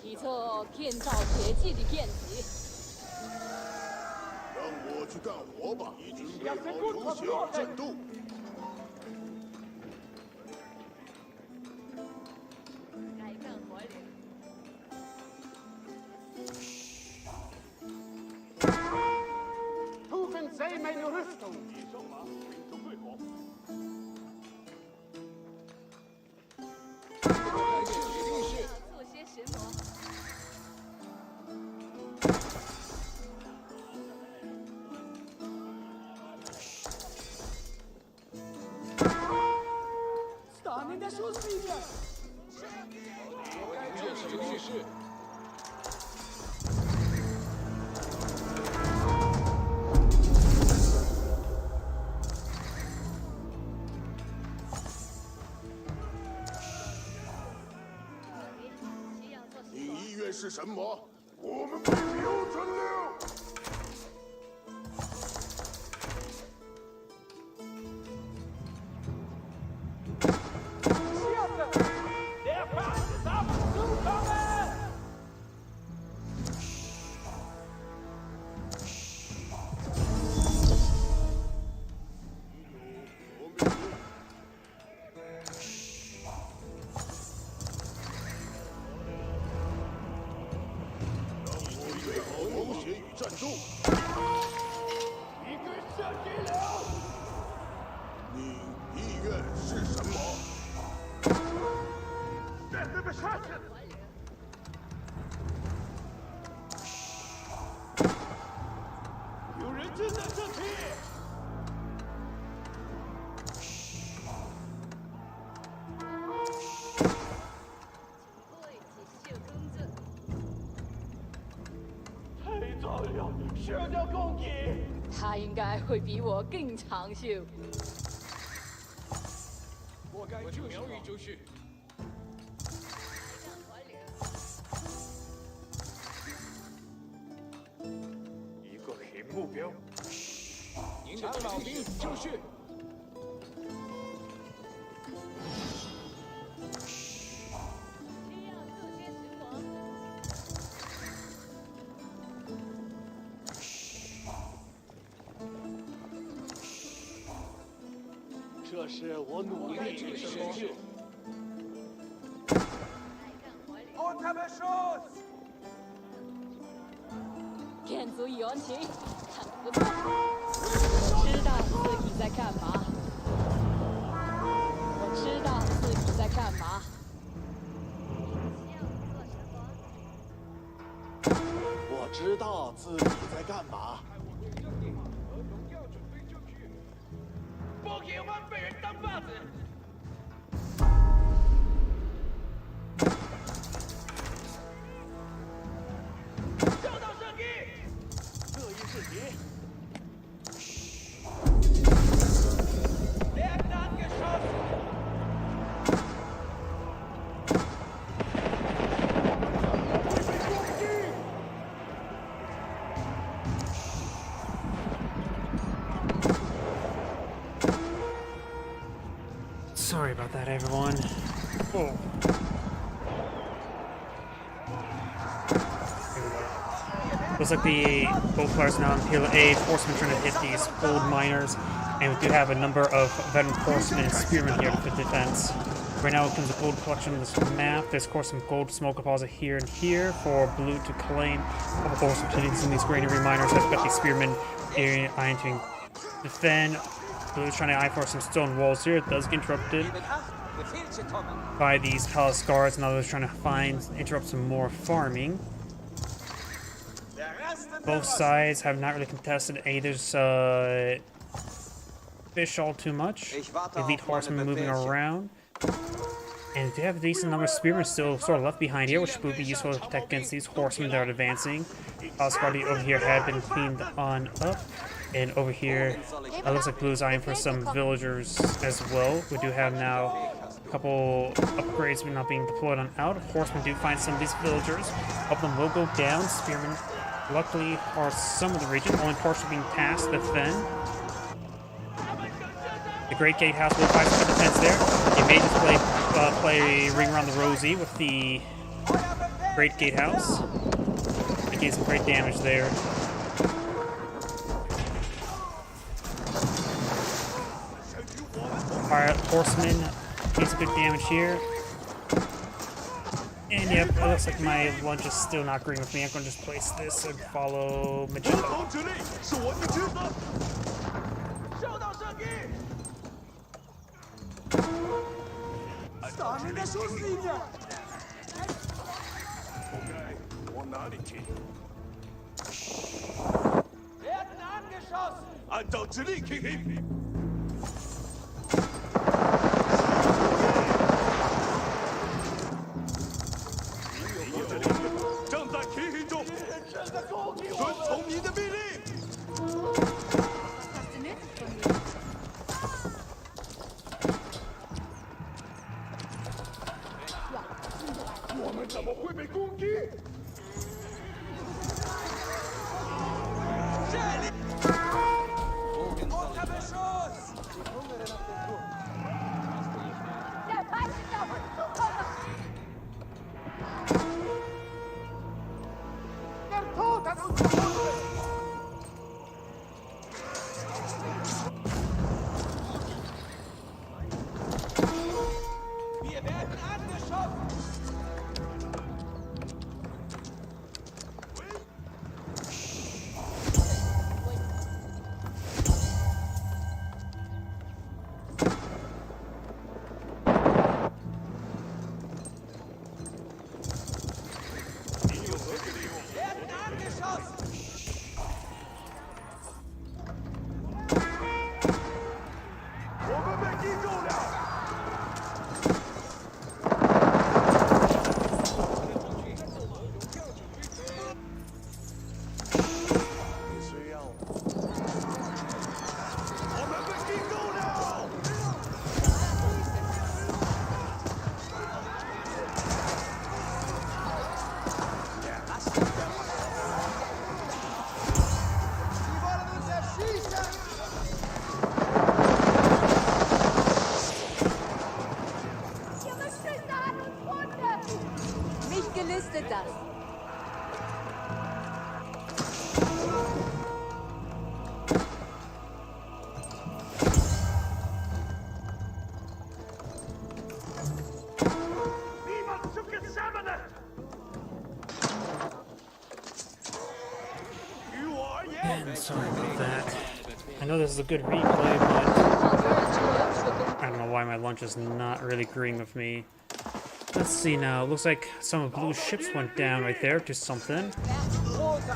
一侧建造铁骑的建级。让我去干活吧！准备好流血战斗。该干活了。Proven sig meine Rüstung. 做些什么？Stangen der Schusslinie. 你意愿是什么？我们被瞄准了。 Der Feind ist auf uns zukommen! 我漂亮，射雕公击。他应该会比我更长袖。我该就是苗语就是。一个黑目标，您的老兵就绪。需要这些神魔。这是我努力的成就。Und habe Schuss！剑足以完情，看不错。我知道自己在干嘛。我知道自己在干嘛。我知道自己在干嘛。不喜欢被人当靶子。收到射击。这一是敌。Werden angeschossen。Sorry about that, everyone. Oh. Looks like both players are now in PLA. Horsemen trying to hit these gold miners, and we do have a number of veteran horsemen and spearmen here for defense. Right now, it comes a gold collection on this map. There's, of course, some gold smoke deposit here and here for blue to claim. Of course, some of these granary miners have got these spearmen eyeing to defend. Blue's trying to eye for some stone walls here. It does get interrupted by these palace guards, and others trying to interrupt some more farming. Both sides have not really contested either's fish all too much. Elite horsemen moving around. And we have a decent number of spearmen still sort of left behind here, which would be useful to protect against these horsemen that are advancing. Palace guard over here had been cleaned on up. And over here, it looks like Blue's eyeing for some villagers as well. We do have now a couple upgrades not being deployed on out. Horsemen do find some of these villagers. Help them will go down. Spearmen, luckily, are some of the region, only partially being passed the fen. The Great Gatehouse will find some defense there. They may just play Ring Around the Rosie with the Great Gatehouse. They gave some great damage there. Alright, Horseman needs some good damage here. And yep, it looks like my lunch is still not agreeing with me. I'm going to just place this and follow Magenta. 之力是我的职责。收到射击。咱们的手死一点。我该往哪里去？ Werden angeschossen。按照指令进行。 正在提醒中，遵从你的命令。我们怎么会被攻击？这里。Und habe Schuss！ 在拍子上会出空了。 Wir werden angeschossen! Werden angeschossen! Sorry about that. I know this is a good replay, but I don't know why my lunch is not really agreeing with me. Let's see now. Looks like some of Blue's ships went down right there to something.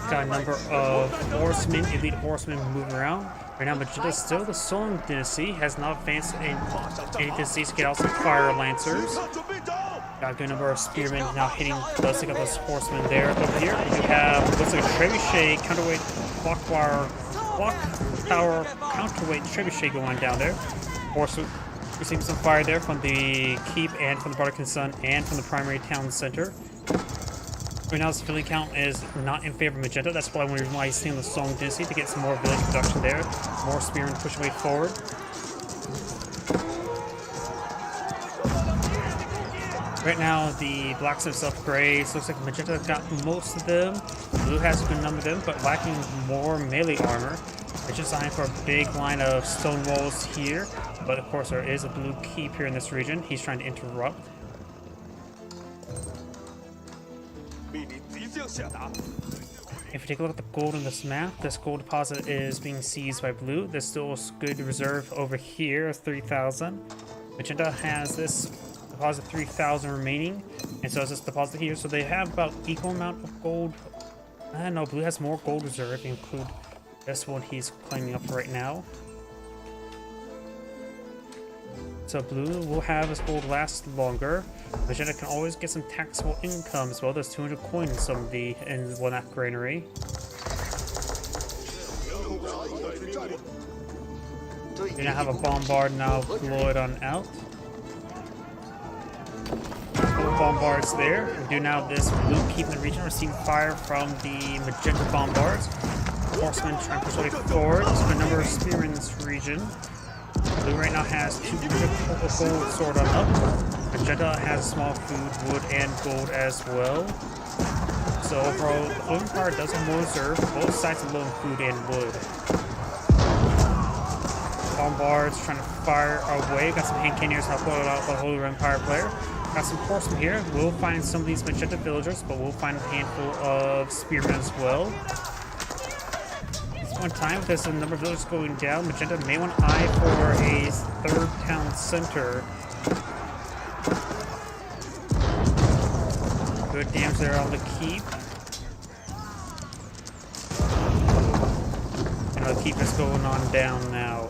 Got a number of horsemen, elite horsemen moving around. Right now, Magenta still the Song Dynasty has not advanced in any dynasties to get out some fire lancers. 准备走。 Got a good number of spearmen now hitting. Let's take out those horsemen there. Over here, we have looks like a trebuchet counterweight clock tower counterweight trebuchet going down there. Also, receiving some fire there from the keep and from the Bardican Sun and from the primary town center. Right now, the civilian count is not in favor of Magenta. That's why we're seeing the Song Dynasty to get some more village production there. More spearmen pushing way forward. Right now, the blacksmiths upgrades. Looks like Magenta got most of them. Blue has a good number of them, but lacking more melee armor. It's just eyeing for a big line of stone walls here. But of course, there is a blue keep here in this region. He's trying to interrupt. 命令即将下达。 If you take a look at the gold on this map, this gold deposit is being seized by blue. There's still a good reserve over here of 3,000. Magenta has this deposit 3,000 remaining, and so is this deposit here. So they have about equal amount of gold. I don't know, blue has more gold reserve, include this one he's claiming up right now. So blue will have his gold last longer. Magenta can always get some taxable income as well. There's 200 coins in some of the in one that granary. We now have a bombard now deployed on out. Both bombards there. We do now this blue keep in the region receiving fire from the magenta bombards. Horsemen trying to push their way forward. There's a number of spearmen in this region. Blue right now has 200 gold sword on up. Magenta has small food, wood, and gold as well. So overall, the Blue Empire does have more reserve. Both sides are low in food and wood. Bombards trying to fire away. Got some hand cannons help out the Holy Empire player. Got some horsemen here. We'll find some of these Magenta villagers, but we'll find a handful of spearmen as well. One time, with this number of villagers going down, Magenta may want to eye for a third town center. Good damage there on the keep. And the keep is going on down now.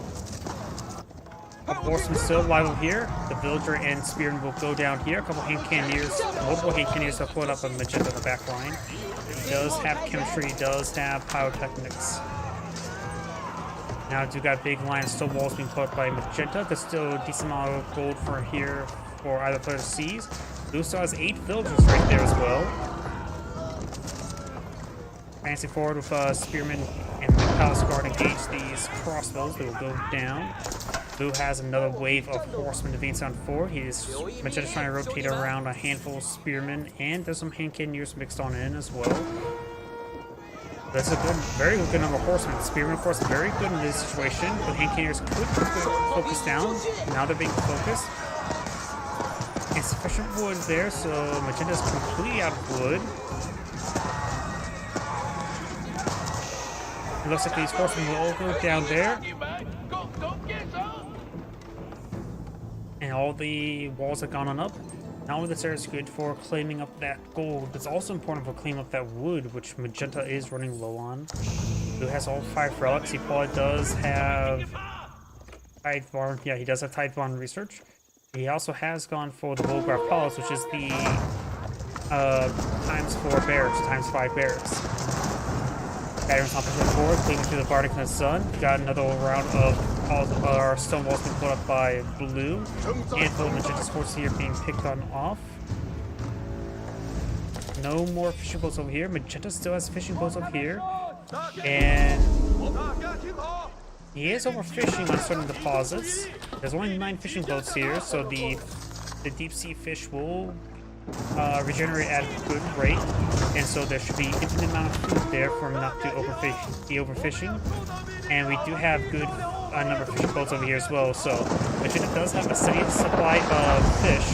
The horsemen still alive over here. The villager and spearman will go down here. A couple hand cannoneers, multiple hand cannoneers will put up a Magenta in the back line. He does have chemistry, he does have pyrotechnics. Now, we've got a big line of stone walls being put up by Magenta. There's still a decent amount of gold for here for either player to seize. Blue still has 8 villagers right there as well. Advancing forward with Spearman and the Palace Guard engage these crossbows. They will go down. Blue has another wave of horsemen advancing on forward. Magenta's trying to rotate around a handful of spearmen, and there's some hand cannoneers mixed on in as well. That's a good, very good number of horsemen. Spearmen, of course, very good in this situation. The hand cannoneers could focus down. Now they're being focused. Insufficient wood there, so Magenta's completely out of wood. It looks like these horsemen will all go down there. Go get some. And all the walls have gone on up. Not only this area is good for claiming up that gold, but it's also important for claiming up that wood, which Magenta is running low on. Blue has all 5 relics. He probably does have Tithe Barn. Yeah, he does have Tithe Barn research. He also has gone for the Volgar Palace, which is the times 4 barracks, times 5 barracks. Batteries on pushing forward, cleaving through the Bardican Sun. Got another round of all our stone walls being put up by Blue. Handful of Magenta's horses here being picked on off. No more fishing boats over here. Magenta still has fishing boats over here. And he is overfishing on certain deposits. There's only 9 fishing boats here, so the deep sea fish will regenerate at a good rate, and so there should be infinite amount of food there for him not to be overfishing. And we do have good number of fishing boats over here as well, so Magenta does have a steady supply of fish.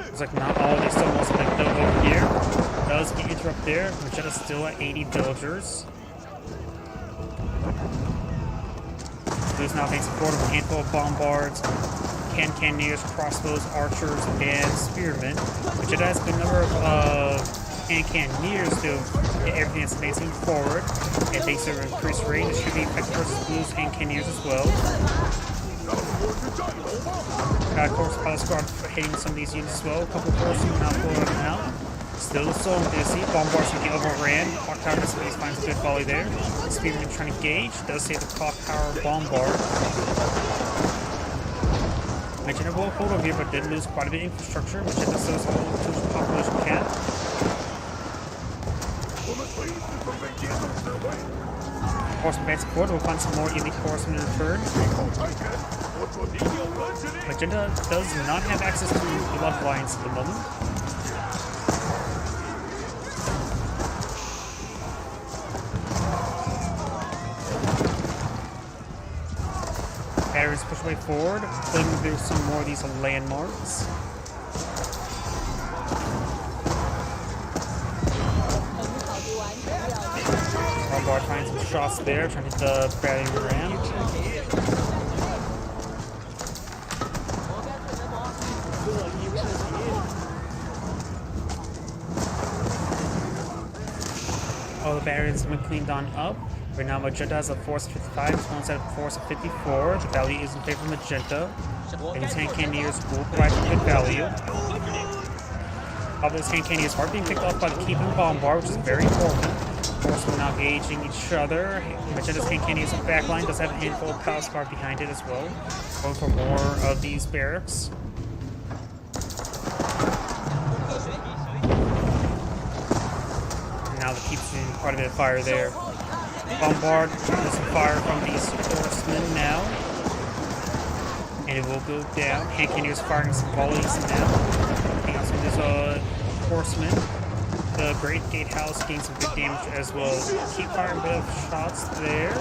Looks like not all of these stone walls have been built over here. Does get interrupted there. Magetta's still at 80 villagers. Blue's now being supported with a handful of bombards, cannoneers, crossbows, archers, and spearmen. Magetta has a good number of cannoneers to get everything that's advancing forward. And thanks to increased range, it should be effective versus Blue's cannoneers as well. Of course, Pilot Squad hitting some of these units as well. A couple of horsemen now pulling them out. Still the soul busy. Bombards can get overran. Clock Tower Mercedes finds a good volley there. Spearman trying to gauge. Does save the Clock Tower Bombard. Magetta will hold over here, but did lose quite a bit of infrastructure. Magetta still has all to the population cap. Horseman band support. We'll find some more elite horsemen in return. Magenta does not have access to bloodlines at the moment. Batteries push way forward, putting through some more of these landmarks. Bombard finds some shots there, trying to hit the battering ram. All the barriers have been cleaned on up. Right now, Magenta has a force of 55, opponents have a force of 54. The value is in favor of Magenta, and his hand cannoneers will provide some good value. All those hand cannoneers are being picked off by the Keep and Bombard, which is very important. Horsemen now engaging each other. Magenda's hand cannoneers on the back line does have a handful of Palace Guard behind it as well. Going for more of these barracks. And now the Keep's doing quite a bit of fire there. Bombard, there's some fire from these horsemen now. And it will go down. Hand cannoneers firing some volleys now. Taking out some of these horsemen. The Great Gatehouse gains some good damage as well. Keep firing a bit of shots there.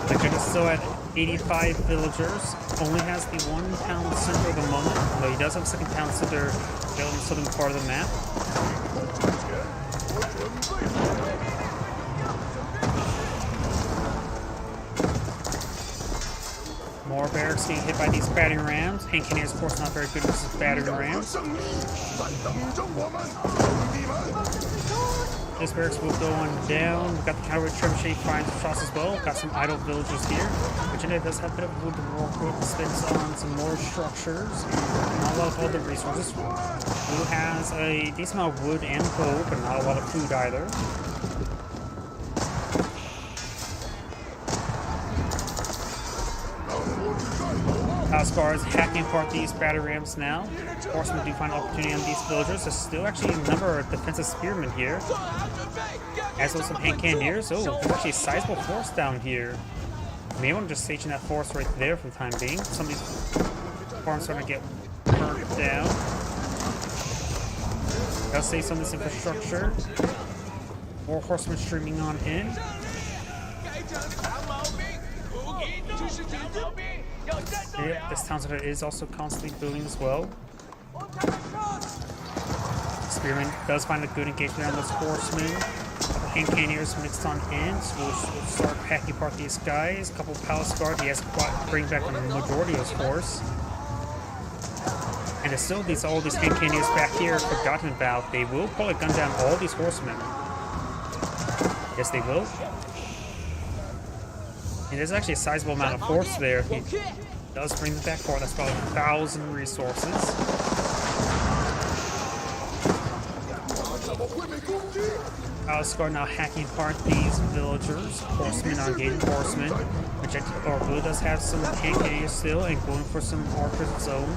Magenda's still at 85 villagers. Only has the 1 town center at the moment, though he does have a second town center built in the southern part of the map. More barracks being hit by these battering rams. Hand cannoneers, of course, not very good versus battering rams. This barracks will go on down. We've got the cavalry trebuchet firing some shots as well. Got some idle villagers here. Magenta does have a bit of wood to work with. Spends on some more structures. Not a lot of other resources. Blue has a decent amount of wood and coal, but not a lot of food either. Palace Guard is hacking apart these battery rams now. Horsemen do find opportunity on these villagers. There's still actually a number of defensive spearmen here. As well as some hand cannoneers. Oh, there's actually a sizable force down here. May want to just station that force right there for the time being. Some of these farms are starting to get burnt down. Gotta save some of this infrastructure. More horsemen streaming on in. Yeah, this town center is also constantly building as well. Spearman does find a good engagement on those horsemen. Hand cannoneers mixed on in, so we'll start hacking apart these guys. A couple Palace Guard, he has to bring back a majority of his force. And there's still all these hand cannoneers back here forgotten about. They will probably gun down all these horsemen. Yes, they will. And there's actually a sizable amount of force there. He does bring them back forward. That's about 1,000 resources. Palace Guard now hacking apart these villagers. Horsemen on gated horsemen. Which Blue does have some hand cannoneers still and going for some archers of his own.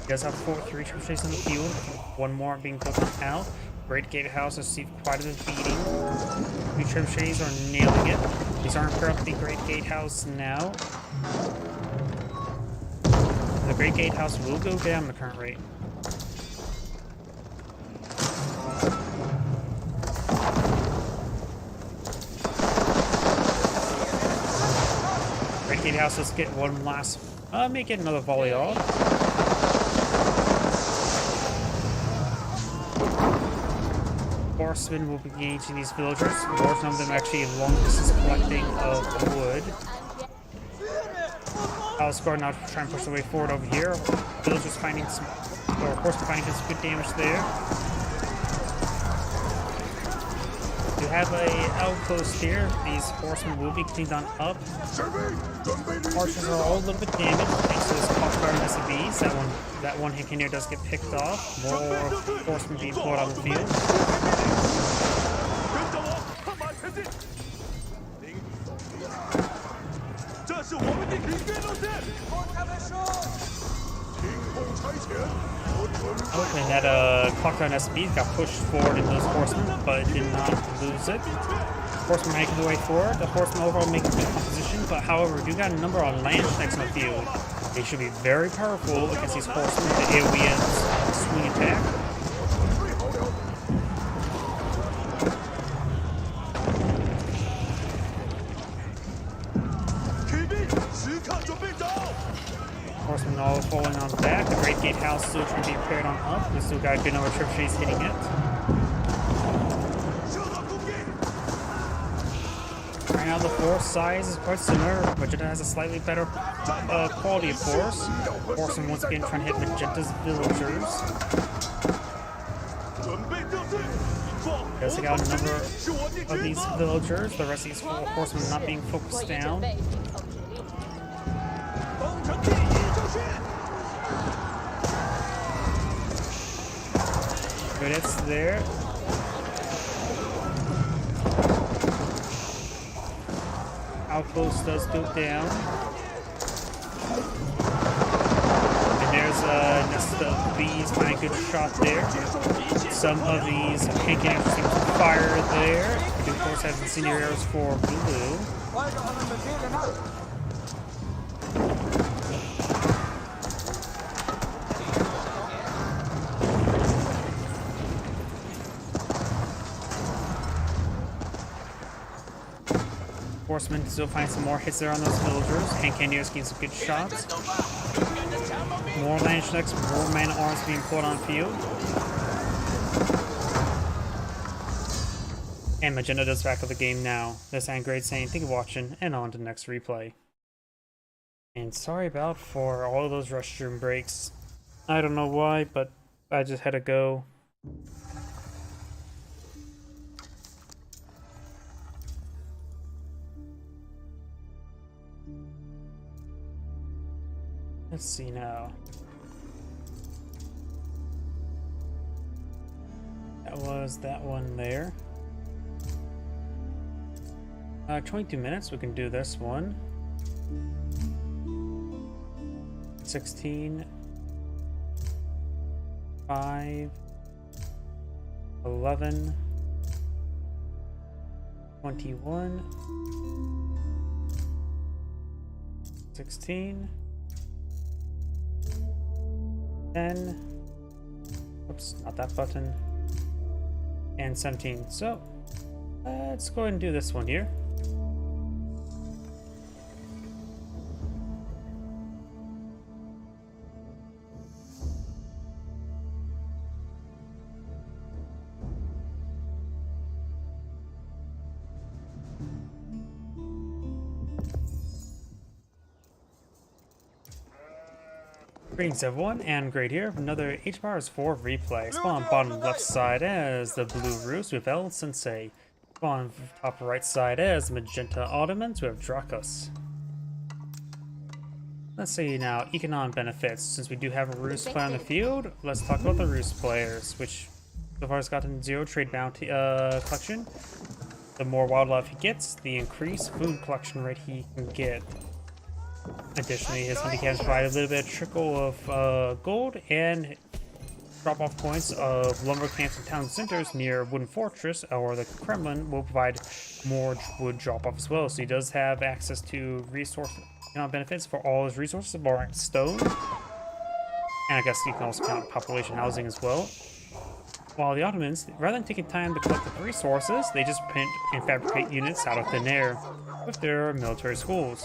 He does have 3 trebuchets on the field. 1 more being built out. Great Gatehouse has received quite a bit of beating. 2 trebuchets are nailing it. These aren't paired up the Great Gatehouse now. The Great Gatehouse will go down the current rate. Great Gatehouse, let's get one last, may get another volley off. Horsemen will be engaging these villagers. More of them actually long distance collecting of wood. Palace Guard now trying to push the way forward over here. Villagers finding some, or horsemen finding some good damage there. You have a outpost here. These horsemen will be cleaned on up. Archers are all a little bit damaged thanks to this Cockguard and SCVs. That one Hankaneer does get picked off. More horsemen being pulled on the field. 跟着我，快马前进！这是我们的领军路线。 听候差遣，我准备。 Okay, that Cockguard and SCVs got pushed forward in those horsemen, but did not lose it. Horsemen making their way forward. The horsemen overall making good composition, but however, we do got a number on land next on the field. They should be very powerful against these horsemen with the AoE and swing attack. Horsemen all falling on back. The Great Gatehouse still trying to be repaired on up. We still got a good number of trebuchets hitting it. Right now the force size is quite similar. Magenta has a slightly better quality of force. Horsemen once again trying to hit Magenta's villagers. Does take out a number of these villagers. The rest of these horsemen not being focused 我已准 down. 备听候指令。 东城第一周训。 Good hits there. Outpost does go down. And there's a nest of bees finding a good shot there. Some of these Hankaneers seem to fire there. We do of course have incendiary arrows for blue. 快让他们别在那儿！ Horsemen still find some more hits there on those villagers. Hankaneers getting some good shots. More Landschnecks, more man arms being pulled on field. And Magenta does back up the game now. This Angrade saying thank you for watching and on to the next replay. And sorry about for all of those restroom breaks. I don't know why, but I just had to go. Let's see now. That was that one there. 22 minutes, we can do this one. 16, 5, 11, 21, 16, 10, oops, not that button, and 17. So let's go ahead and do this one here. Greetings everyone, and Great here for another HPowers 4 replay. Spawn bottom left side as the Blue Roost with El Sensei. Spawn top right side as Magenta Ottomans with Dracos. Let's see now, economic benefits. Since we do have a Roost player on the field, let's talk about the Roost players, which so far has gotten 0 trade bounty collection. The more wildlife he gets, the increased food collection rate he can get. Additionally, his hunting cabins provide a little bit of trickle of gold and drop-off points of lumber camps and town centers near Wooden Fortress or the Kremlin will provide more wood drop-off as well. So he does have access to resource benefits for all his resources, barring stone. And I guess you can also count population housing as well. While the Ottomans, rather than taking time to collect the resources, they just print and fabricate units out of thin air with their military schools.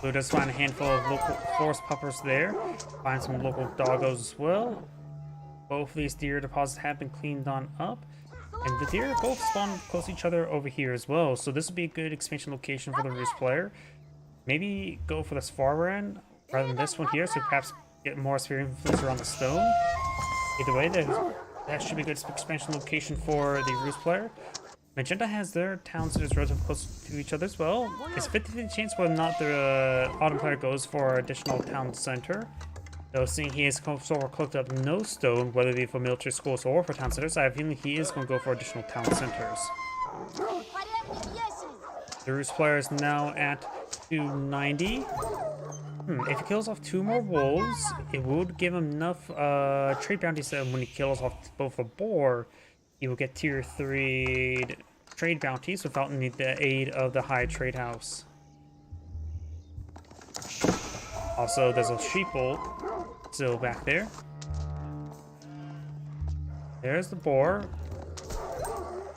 Blue does find a handful of local forest puppers there. Find some local doggos as well. Both of these deer deposits have been cleaned on up. And the deer both spawn close to each other over here as well. So this would be a good expansion location for the Roost player. Maybe go for this far end rather than this one here, so perhaps get more sphere influence around the stone. Either way, that should be a good expansion location for the Roost player. Magenta has their town centers relatively close to each other as well. It's 50-50 chance whether or not the Autumn player goes for additional town center. Though seeing he has so far cooked up no stone, whether it be for military schools or for town centers, I have a feeling he is going to go for additional town centers. The Roost player is now at 290. If he kills off 2 more wolves, it would give him enough trade bounties that when he kills off both a boar, he will get tier 3 trade bounties without the aid of the high trade house. Also, there's a sheeple still back there. There's the boar.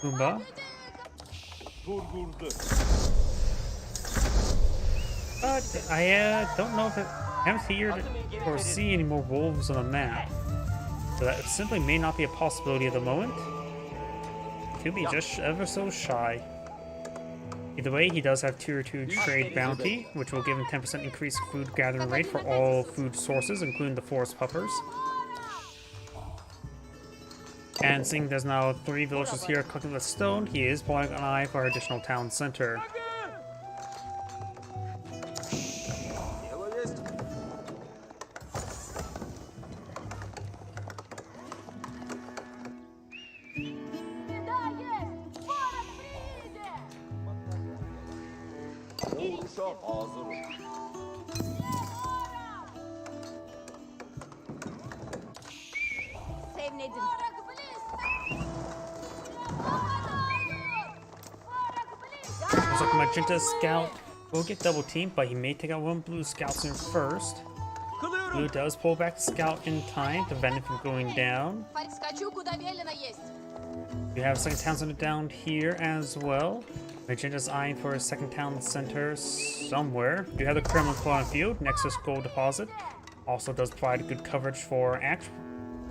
Pumbaa. But I don't know if I haven't heard or see any more wolves on the map. So that simply may not be a possibility at the moment. He could be just ever so shy. Either way, he does have tier 2 trade bounty, which will give him 10% increased food gathering rate for all food sources, including the forest puppers. And seeing there's now 3 villagers here cooking with stone, he is pulling an eye for our additional town center. Looks like Magenta Scout will get double teamed, but he may take out 1 blue scouts in first. Blue does pull back the scout in time to prevent it from going down. We have a second town center down here as well. Magenta's eyeing for a second town center somewhere. We have the Kremlin Colonial Field, Nexus Gold Deposit. Also does provide good coverage for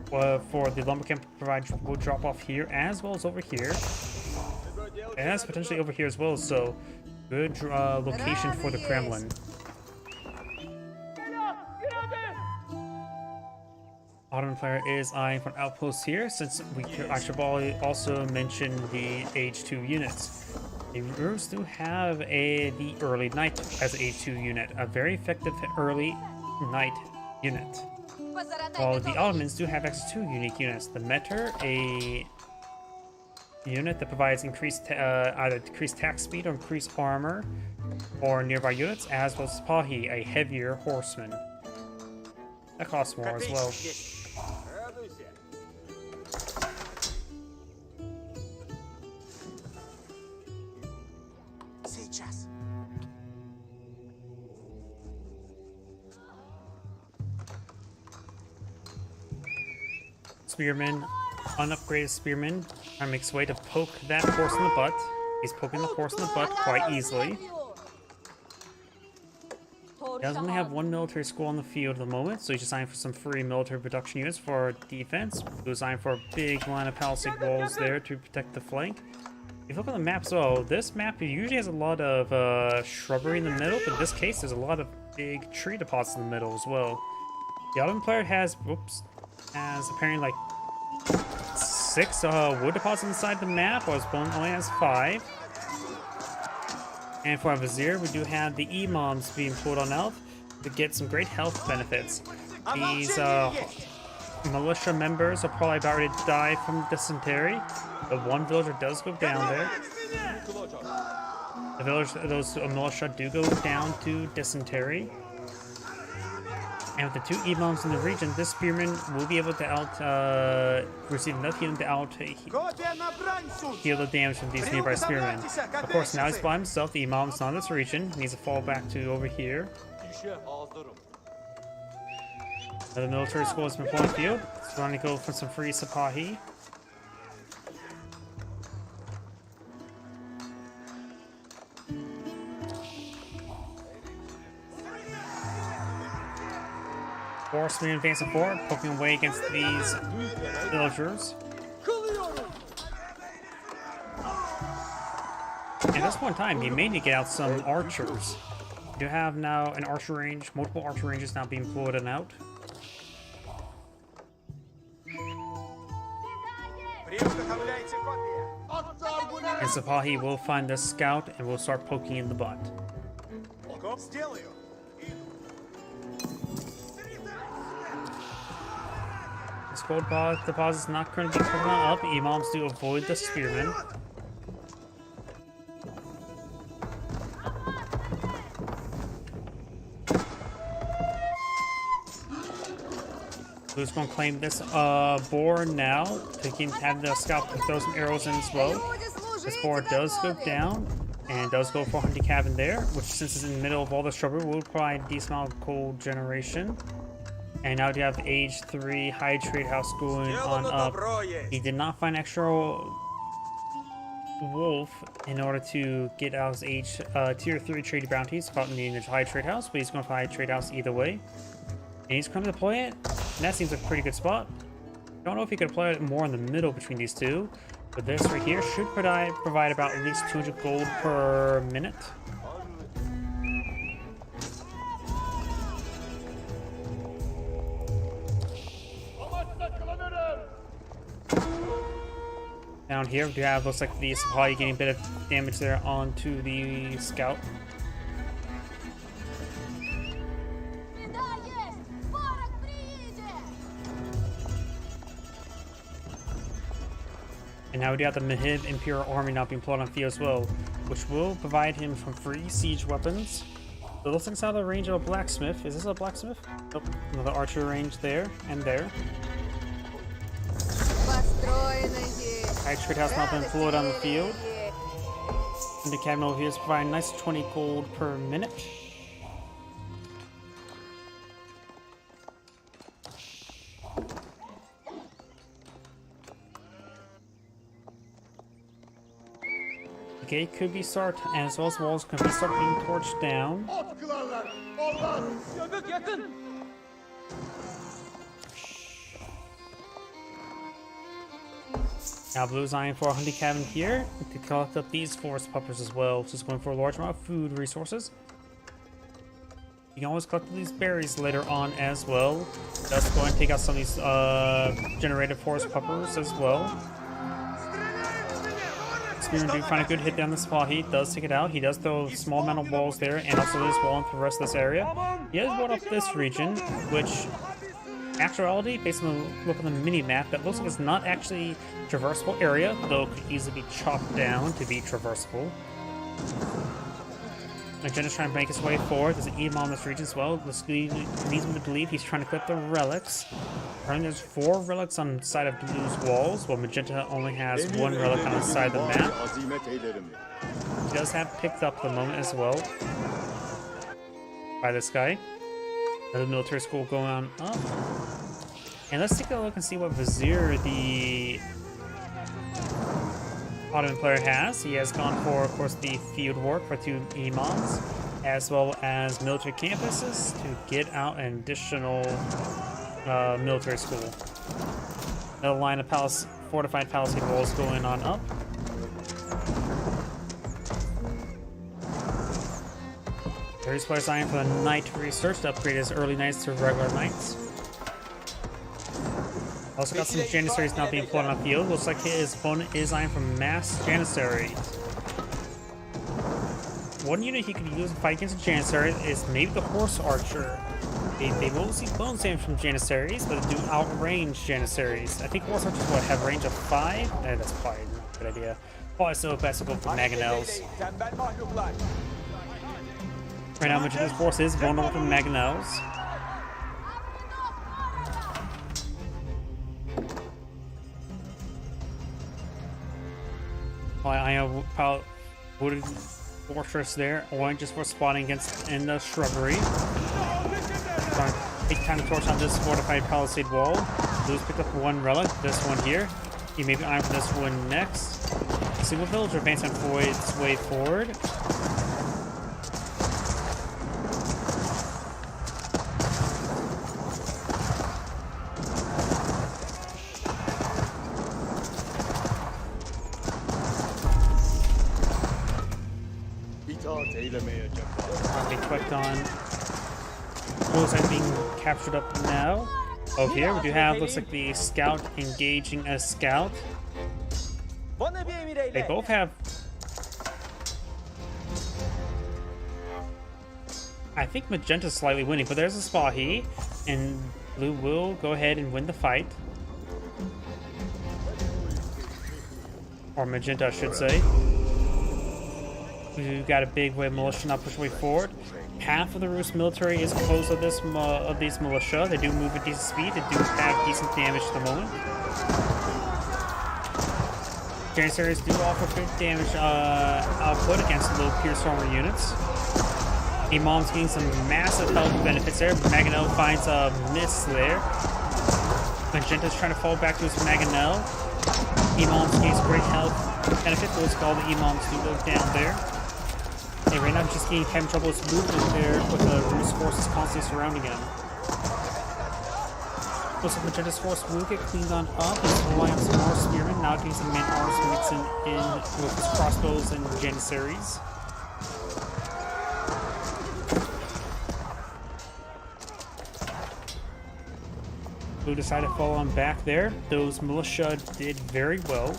the lumber camp, provide wood drop off here as well as over here. And potentially over here as well, so good location for the Kremlin. Autumn player is eyeing for an outpost here, since I should also mention the H2 units. The Roost do have the early knight as an H2 unit, a very effective early knight unit. While the Ottomans do have X2 unique units. The Metter, a unit that provides increased either decreased attack speed or increased armor for nearby units, as well as Sipahi, a heavier horseman. That costs more as well. Spearman, unupgraded Spearman, trying to make his way to poke that horse in the butt. He's poking the horse in the butt quite easily. He does only have 1 military school on the field at the moment, so he's just eyeing for some free military production units for defense. He's eyeing for a big line of palisade walls there to protect the flank. If you look on the map as well, this map usually has a lot of shrubbery in the middle, but in this case there's a lot of big tree deposits in the middle as well. The Ottoman player has apparently like 6 wood deposits inside the map, while his opponent only has 5. And for our Vizier, we do have the Imams being pulled on out to get some great health benefits. These militia members are probably about ready to die from dysentery. The 1 villager does go down there. Those militia do go down to dysentery. And with the 2 Imams in the region, this Spearman will be able to receive enough healing to heal the damage from these nearby Spearmen. Of course, now he's by himself. The Imam's not in this region. He needs to fall back to over here. Another military school has been pulling field. He's trying to go for some free Sipahi. Horsemen advancing forward, poking away against these villagers. At this point in time, you may need to get out some archers. You do have now an archer range, multiple archer ranges now being pulled and out. And Sipahi will find the scout and will start poking in the butt. This gold deposit is not going to be coming up. Imams do avoid the spearmen. Who's going to claim this boar now? Taking have the scout throw some arrows in as well. This boar does go down and does go for a hunting cabin there, which since it's in the middle of all the shrubbery will provide a decent amount of coal generation. And now you have age 3 high trade house going on up. He did not find extra wolf in order to get out his age tier 3 trade bounties about needing the high trade house, but he's going to find a trade house either way. And he's going to deploy it. And that seems like a pretty good spot. Don't know if he could apply it more in the middle between these two, but this right here should provide about at least 200 gold per minute. Down here, we have looks like the supply getting a bit of damage there onto the scout. And now we do have the Mahib Imperial Army now being pulled on field as well, which will provide him some free siege weapons. So it looks like it's out of the range of a blacksmith. Is this a blacksmith? Nope. Another archer range there and there. High trade house now been pulled on the field. And the cabin over here is providing a nice 20 gold per minute. The gate could be start, and as well as walls could be start being torched down. Now Blue's eyeing for a hunting cabin here to collect up these forest puppers as well. Just going for a large amount of food resources. You can always collect these berries later on as well. That's going to take out some of these generated forest puppers as well. Spearman do find a good hit down the spot. He does take it out. He does throw a small amount of walls there and also this wall into the rest of this area. He has walled up this region, which actuality, based on the look on the mini-map, that looks like it's not actually a traversable area, though it could easily be chopped down to be traversable. Magenda's trying to make his way forward. There's an Imam in this region as well. This leads me to believe he's trying to collect the relics. Apparently there's 4 relics on the side of Blue's walls, while Magenta only has 1 relic on the side of the map. He does have picked up the moment as well by this guy. Another military school going on up. And let's take a look and see what Vizier, the Ottoman player, has. He has gone for, of course, the field work for 2 imams, as well as military campuses to get out an additional military school. Another line of fortified palisade walls going on up. Various players eyeing for the night research to upgrade his early nights to regular nights. Also got some Janissaries now being pulled on the field. Looks like his opponent is eyeing for mass Janissaries. One unit he could use to fight against a Janissary is maybe the Horse Archer. They will see bone damage from Janissaries, but they do outrange Janissaries. I think Horse Archers would have a range of 5. That's probably not a good idea. Probably still best to go for Mangonels. Right now, much of this force is vulnerable from Mangonels. I have wooded fortress there, or just for spotting against in the shrubbery. Take time to torch on this fortified palisade wall. Blue's picked up 1 relic, this one here. He may be eyeing for this one next. A single villager advancing for its way forward. on those are being captured up now. Over here, we do have, looks like the scout engaging a scout. Bana bir emir eyle. They both have... I think Magenta's slightly winning, but there's a Spahi, and Blue will go ahead and win the fight. Or Magenta, I should say. We've got a big wave militia now push way forward. Half of the Rus military is opposed to this these militia. They do move at decent speed. They do have decent damage at the moment. Janissaries do offer good damage output against the low Pierce armor units. Imam's getting some massive health benefits there. Mangonel finds a miss there. Magenta's trying to fall back to his Mangonel. Imam's gains great health benefit. Those called the Imams do go down there. Hey, right now I'm just having trouble with movement there with the Rus forces constantly surrounding him. Looks like Magenta's force will get cleaned on up. He's relying on some more spearmen, now getting some man-arms mixing in with his crossbows and Janissaries. Blue decided to fall on back there. Those militia did very well.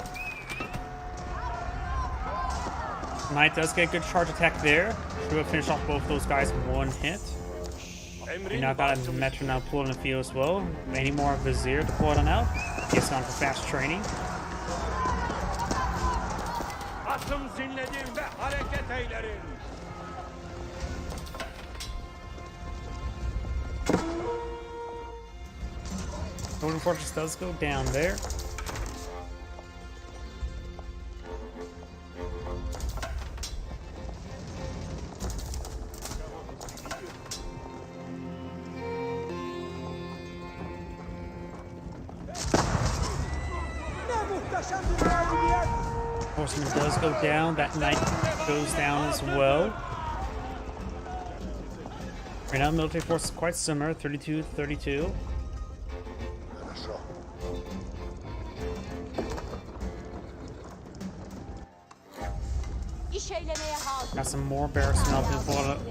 Knight does get a good charge attack there. Should have finished off both those guys in one hit. We now got a Metro now pulled in the field as well. Any more Vizier deployed on out. He's gone for fast training. Atım zinledim ve hareket eylerim. Golden Fortress does go down there. Horseman does go down. That knight goes down as well. Right now, military force is quite similar, 32-32. Got some more barracks now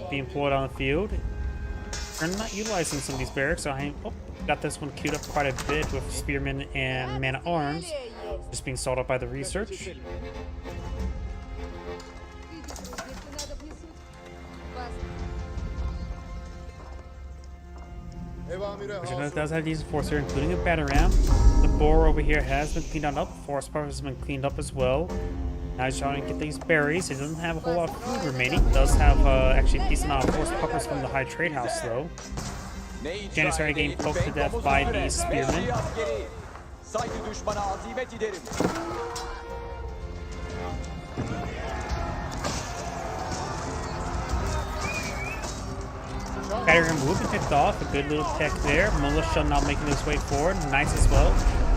being employed on the field. We're not utilizing some of these barracks, so I got this one queued up quite a bit with spearmen and man-at-arms. Just being sold up by the research. Which does have these force here, including a battle ram. The boar over here has been cleaned up. Forest part has been cleaned up as well. Now he's trying to get these berries. He doesn't have a whole lot of food remaining. Does have actually a decent amount of force puppers from the high trade house though. Janissary getting poked to death by these spearmen. Saygı düşmana azimet ederim. Battering will be picked off. A good little pick there. Militia now making his way forward. Knights as well.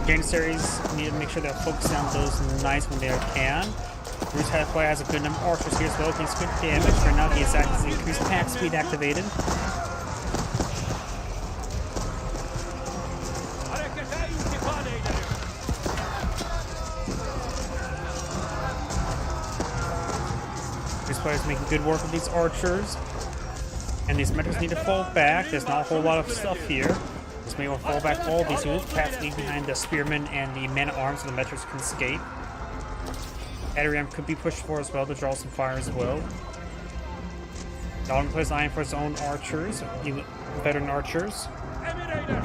Janissaries need to make sure they're focused on those knights when they can. Bruce Headfly has a good number of archers here as well. Gains good damage. Right now he has increased attack speed activated. Harekete intikal eylerim. These players making good work with these archers. And these metros need to fall back. There's not a whole lot of stuff here. This may want to fall back all these units. Cats leave behind the spearmen and the men-at-arms so the metros can escape. Adriam could be pushed for as well to draw some fire as well. Dalton plays eyeing for his own archers, veteran archers. Emir eyle.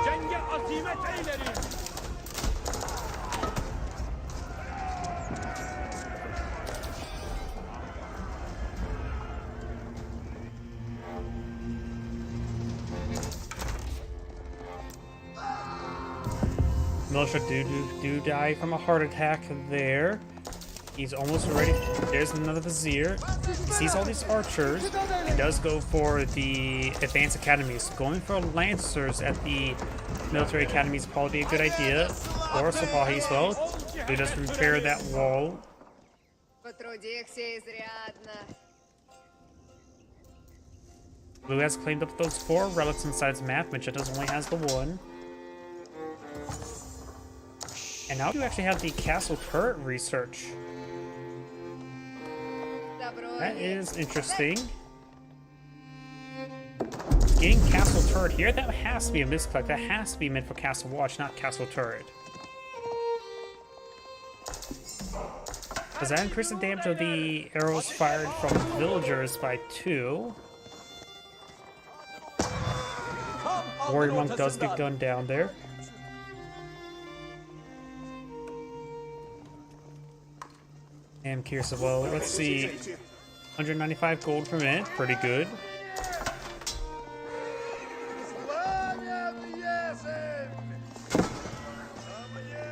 Cenge azimet eylerim. Militia do die from a heart attack there. He's almost ready. There's another Vizier. He sees all these archers. He does go for the advanced academies. Going for lancers at the military academy is probably a good idea. Or Sapahi as well. He does repair that wall. Blue has claimed up those 4 relics inside his map. Magentas only has the 1. And now you actually have the castle turret research. That is interesting. getting Castle Turret here, that has to be a misclick. That has to be meant for Castle Watch, not Castle Turret. Does that increase the damage of the arrows fired from villagers by 2? Warrior Monk does get gunned down there. And curious as well. Let's see. 195 gold per minute. Pretty good.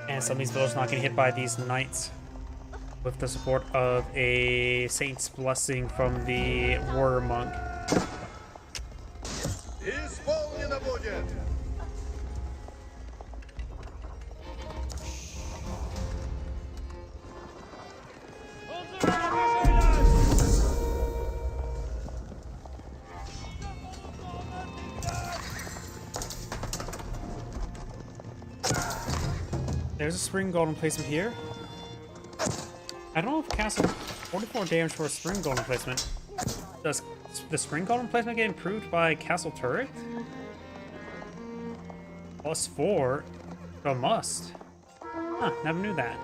And some of these villagers not getting hit by these knights. With the support of a Saint's Blessing from the Warrior Monk. Исполнено будет. There's a Spring Golden placement here. I don't know if casting 44 damage for a Spring Golden placement. Does the Spring Golden placement get improved by Castle Turret? +4? A must. Huh, never knew that.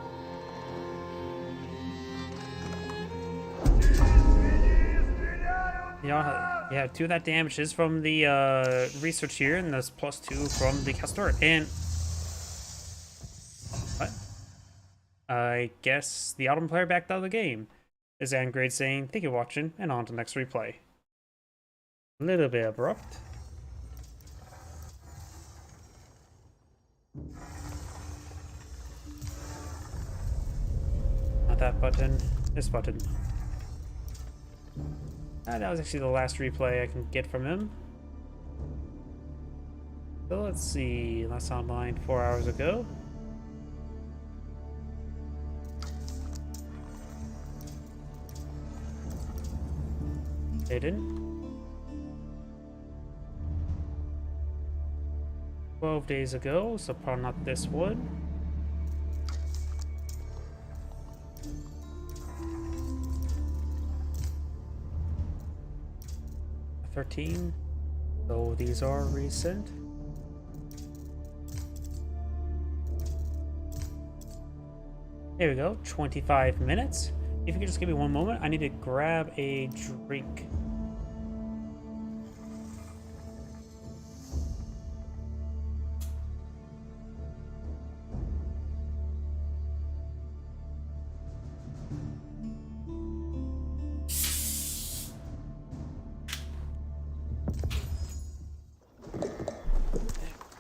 Yeah, 2 of that damage is from the research here, and that's +2 from the Castle Turret. And what? I guess the Autumn player backed out of the game. Is Angrade saying, thank you for watching, and on to the next replay. A little bit abrupt. Not that button, this button. That was actually the last replay I can get from him. So let's see, last online 4 hours ago. Hidden. 12 days ago, so probably not this one. $13. So these are recent. There we go, 25 minutes. If you could just give me one moment, I need to grab a drink.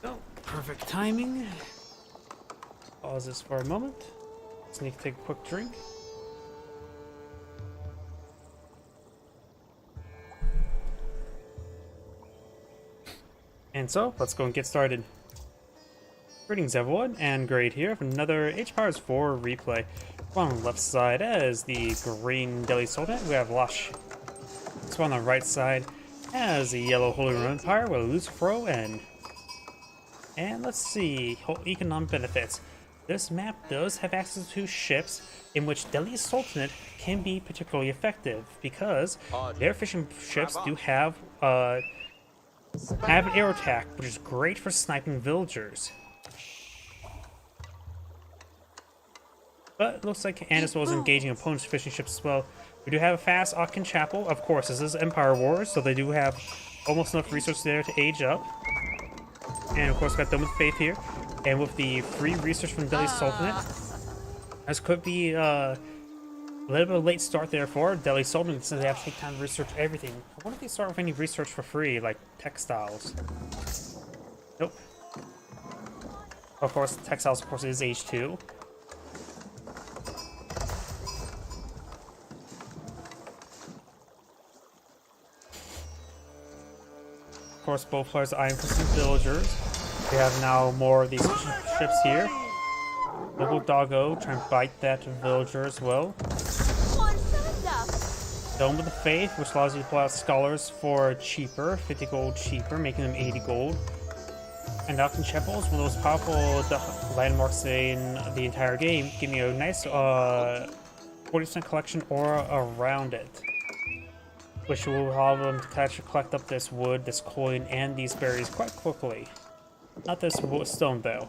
Oh, perfect timing. Pause this for a moment. Just need to take a quick drink. And so, let's go and get started. Greetings everyone, and Great here for another H-Powers 4 replay. On the left side as the green Delhi Sultan, we have Lush. So on the right side as the yellow Holy Roman Empire with Lucifero and let's see, economic benefits. This map does have access to ships in which Delhi Sultanate can be particularly effective because their fishing ships do have an air attack, which is great for sniping villagers. But it looks like Andis was engaging opponents' fishing ships as well. We do have a fast Aachen Chapel. Of course, this is Empire Wars, so they do have almost enough resources there to age up. And of course, got Dome of Faith here. And with the free research from Delhi Sultanate, this could be a little bit of a late start there for Delhi Sultanate since they have to take time to research everything. I wonder if they start with any research for free, like textiles. Nope. Of course, textiles, of course, is age 2. Of course, both players are eyeing for some villagers. We have now more of these ships here. Local Doggo trying to bite that villager as well. Dome of the Faith, which allows you to pull out scholars for cheaper, 50 gold cheaper, making them 80 gold. And Aachen Chapel is one of those powerful landmarks in the entire game, giving you a nice 40% collection aura around it. which will allow them to actually collect up this wood, this coin, and these berries quite quickly. Not this stone, though.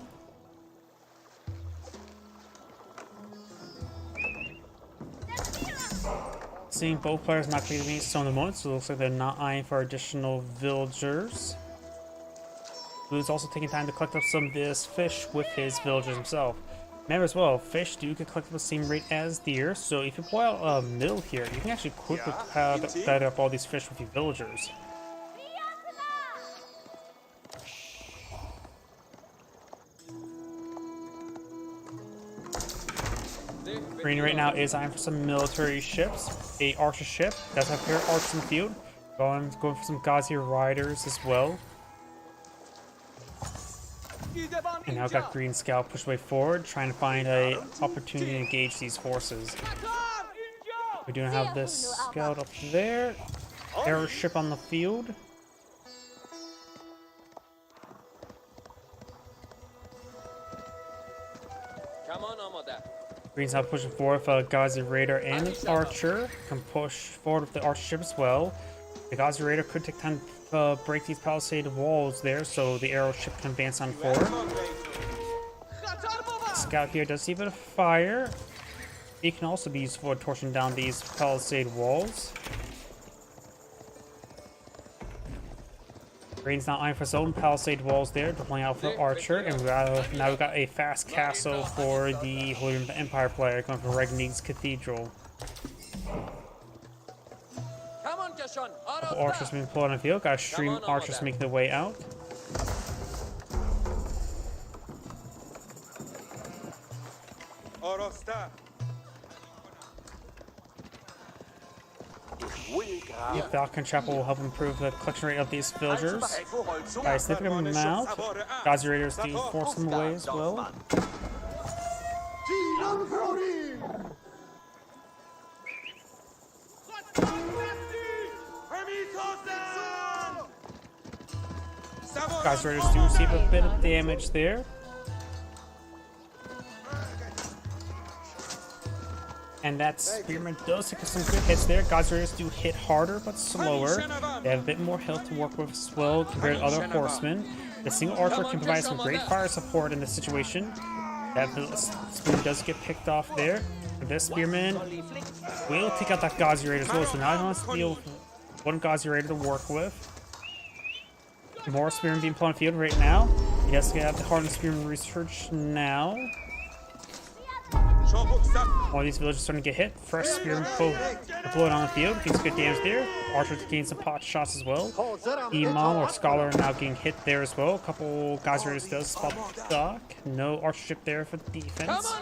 Seeing both players not getting any stone at the moment, so it looks like they're not eyeing for additional villagers. Blue's also taking time to collect up some of this fish with his villagers himself. Remember as well, fish do get collected at the same rate as deer, so if you pull out a mill here, you can actually quickly gather up all these fish with your villagers. Green right now is eyeing for some military ships. A archer ship does have pair archers in the field. Going for some Gazi riders as well. And now got Green Scout push way forward, trying to find a opportunity to engage these horses. We do have this scout up there. Arrow ship on the field. Green's now pushing forward with a Gazi Raider and an Archer. Can push forward with the Archer ship as well. The Gazi Raider could take time to break these palisade walls there, so the arrow ship can advance on forward. Scout here does see a bit of fire. He can also be used for torching down these palisade walls. Green's now eyeing for his own palisade walls there, deploying out for Archer, and now we've got a fast castle for the Holy Empire player going for Regnig's Cathedral. Couple archers being pulled on the field, got a stream archers making their way out. The Falcon Chapel will help improve the collection rate of these villagers by a significant amount. Gazi Raiders do force them away as well. Gazi Raiders do receive a bit of damage there. And that Spearman does take some good hits there. Gazi Raiders do hit harder but slower. They have a bit more health to work with as well compared to other horsemen. The single archer can provide some great fire support in this situation. That Spearman does get picked off there. But this Spearman will take out that Gazi Raider as well. So now he wants to deal with one Gazi Raider to work with. More Spearman being put on the field right now. He does have the Hardened Spearman research now. All these villagers starting to get hit. Fresh Spearman deployed on the field. Gains good damage there. Archer gains some pot shots as well. Imam or Scholar are now getting hit there as well. A couple Gazi Raiders does spot the dock. No Archer ship there for the defense.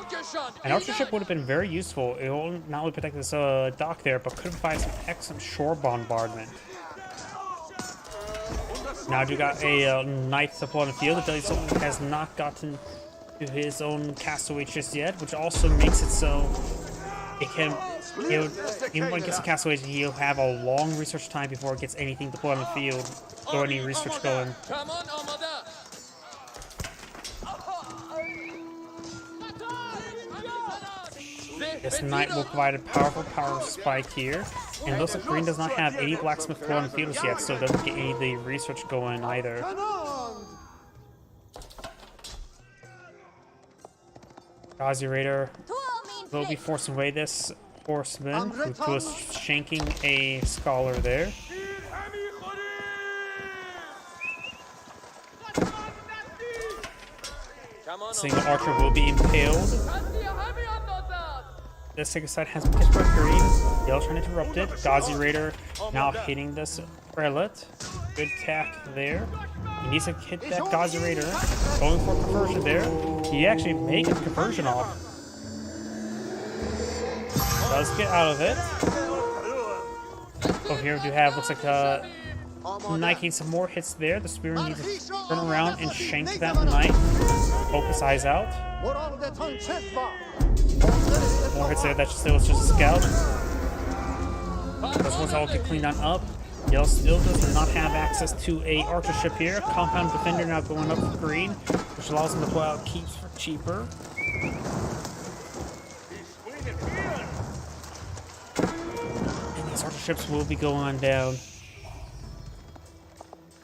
An Archer ship would have been very useful. It will not only protect this dock there, but could provide some excellent shore bombardment. Now you got a knight deployed on the field. The Deadly Sultan has not gotten to his own castaway just yet, which also makes it so it can, even when it gets to castaways, he'll have a long research time before it gets anything deployed on the field or any research going. This knight will provide a powerful power spike here. And it looks like Green does not have any blacksmith deployed on the field yet, so it doesn't get any of the research going either. Gazi Raider will be forcing away this horseman who was shanking a scholar there. Single archer will be impaled. This second side has been pitched by Green. Yellow's trying to interrupt it. Gazi Raider now hitting this prelate. Good attack there. He needs to hit that Gazi Raider. Going for conversion there. He actually may get conversion off. Does get out of it. Over here we do have, looks like Knight getting some more hits there. The Spearman needs to turn around and shank that Knight. Poke his eyes out. More hits there, that was just a scout. Those ones all get cleaned on up. Yell still does not have access to a archer ship here. Compound Defender now going up for Green, which allows him to pull out keeps for cheaper. And these archer ships will be going down.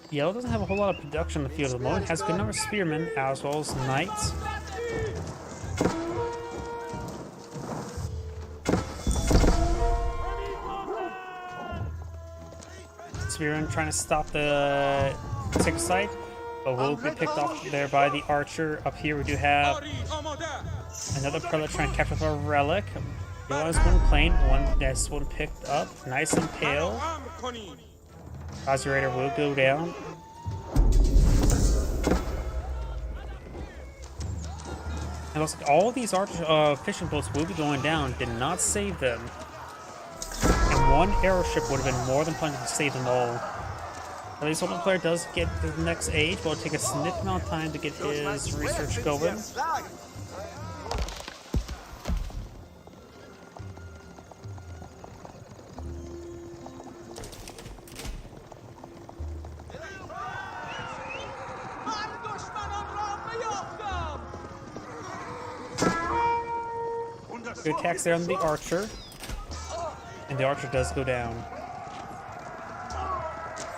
Yellow doesn't have a whole lot of production in the field at the moment. Has a good number of spearmen as well as knights. Spearmen trying to stop the sacred site, but will be picked off there by the archer. Up here we do have another prelate trying to capture a relic. The one is one plane, that's one picked up, nice and pale. Osirator will go down. And it looks like all these fishing boats will be going down. Did not save them. And one arrow ship would have been more than plenty to save them all. At least one player does get to the next age, but it'll take a significant amount of time to get his research going. Good attacks there on the archer. And the archer does go down.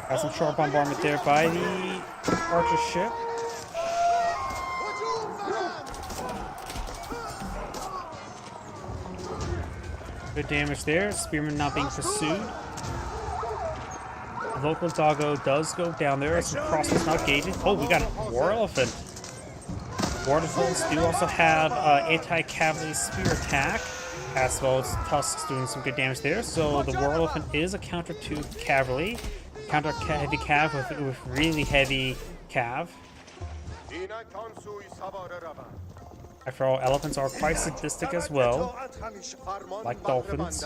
Got some short bombardment there by the archer ship. Good damage there. Spearman not being pursued. The local doggo does go down there. Some crossbows not gauging. Oh, we got a war elephant. War elephants do also have anti-cavalry spear attack, as well as tusks doing some good damage there. So the war elephant is a counter to cavalry. Counter heavy cav with really heavy cav. After all, elephants are quite sadistic as well, like dolphins.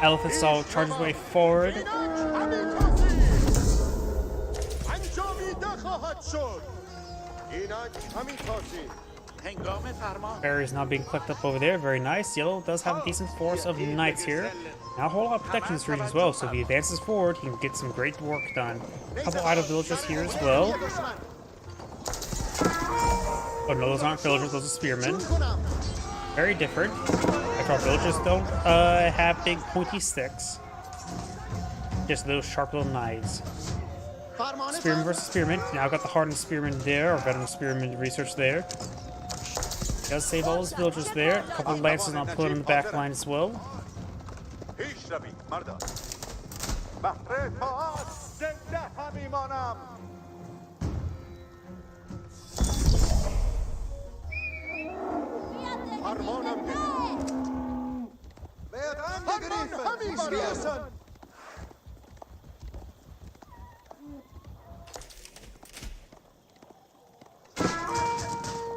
Elephant style charges way forward. Barriers now being clicked up over there, very nice. Yellow does have a decent force of knights here. Now a whole lot of protection in this region as well, so if he advances forward, he can get some great work done. A couple idle villagers here as well. Oh no, those aren't villagers, those are spearmen. Very different. After all, villagers don't have big pointy sticks. Just those sharp little knives. Spearman versus spearman. Now got the hardened spearman there, or veteran spearman research there. Does save all his villagers there. A couple of lances not put in the back line as well.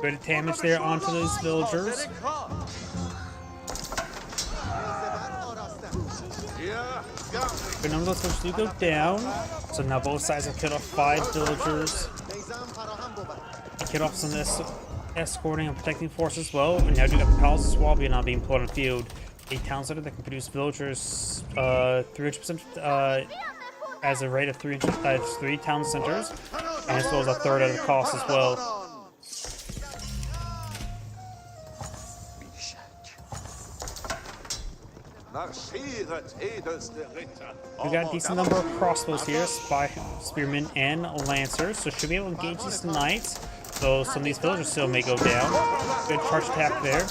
Good damage there onto those villagers. Good number of those villagers do go down. So now both sides have killed off 5 villagers. And killed off some escorting and protecting forces as well. And now you got the Palace of Swabia now being put on the field. A town center that can produce villagers 300% as a rate of 3 town centers, and as well as a third of the cost as well. We got a decent number of crossbows here, spearmen, and lancers, so should be able to engage these knights. So some of these villagers still may go down. Good charge attack there.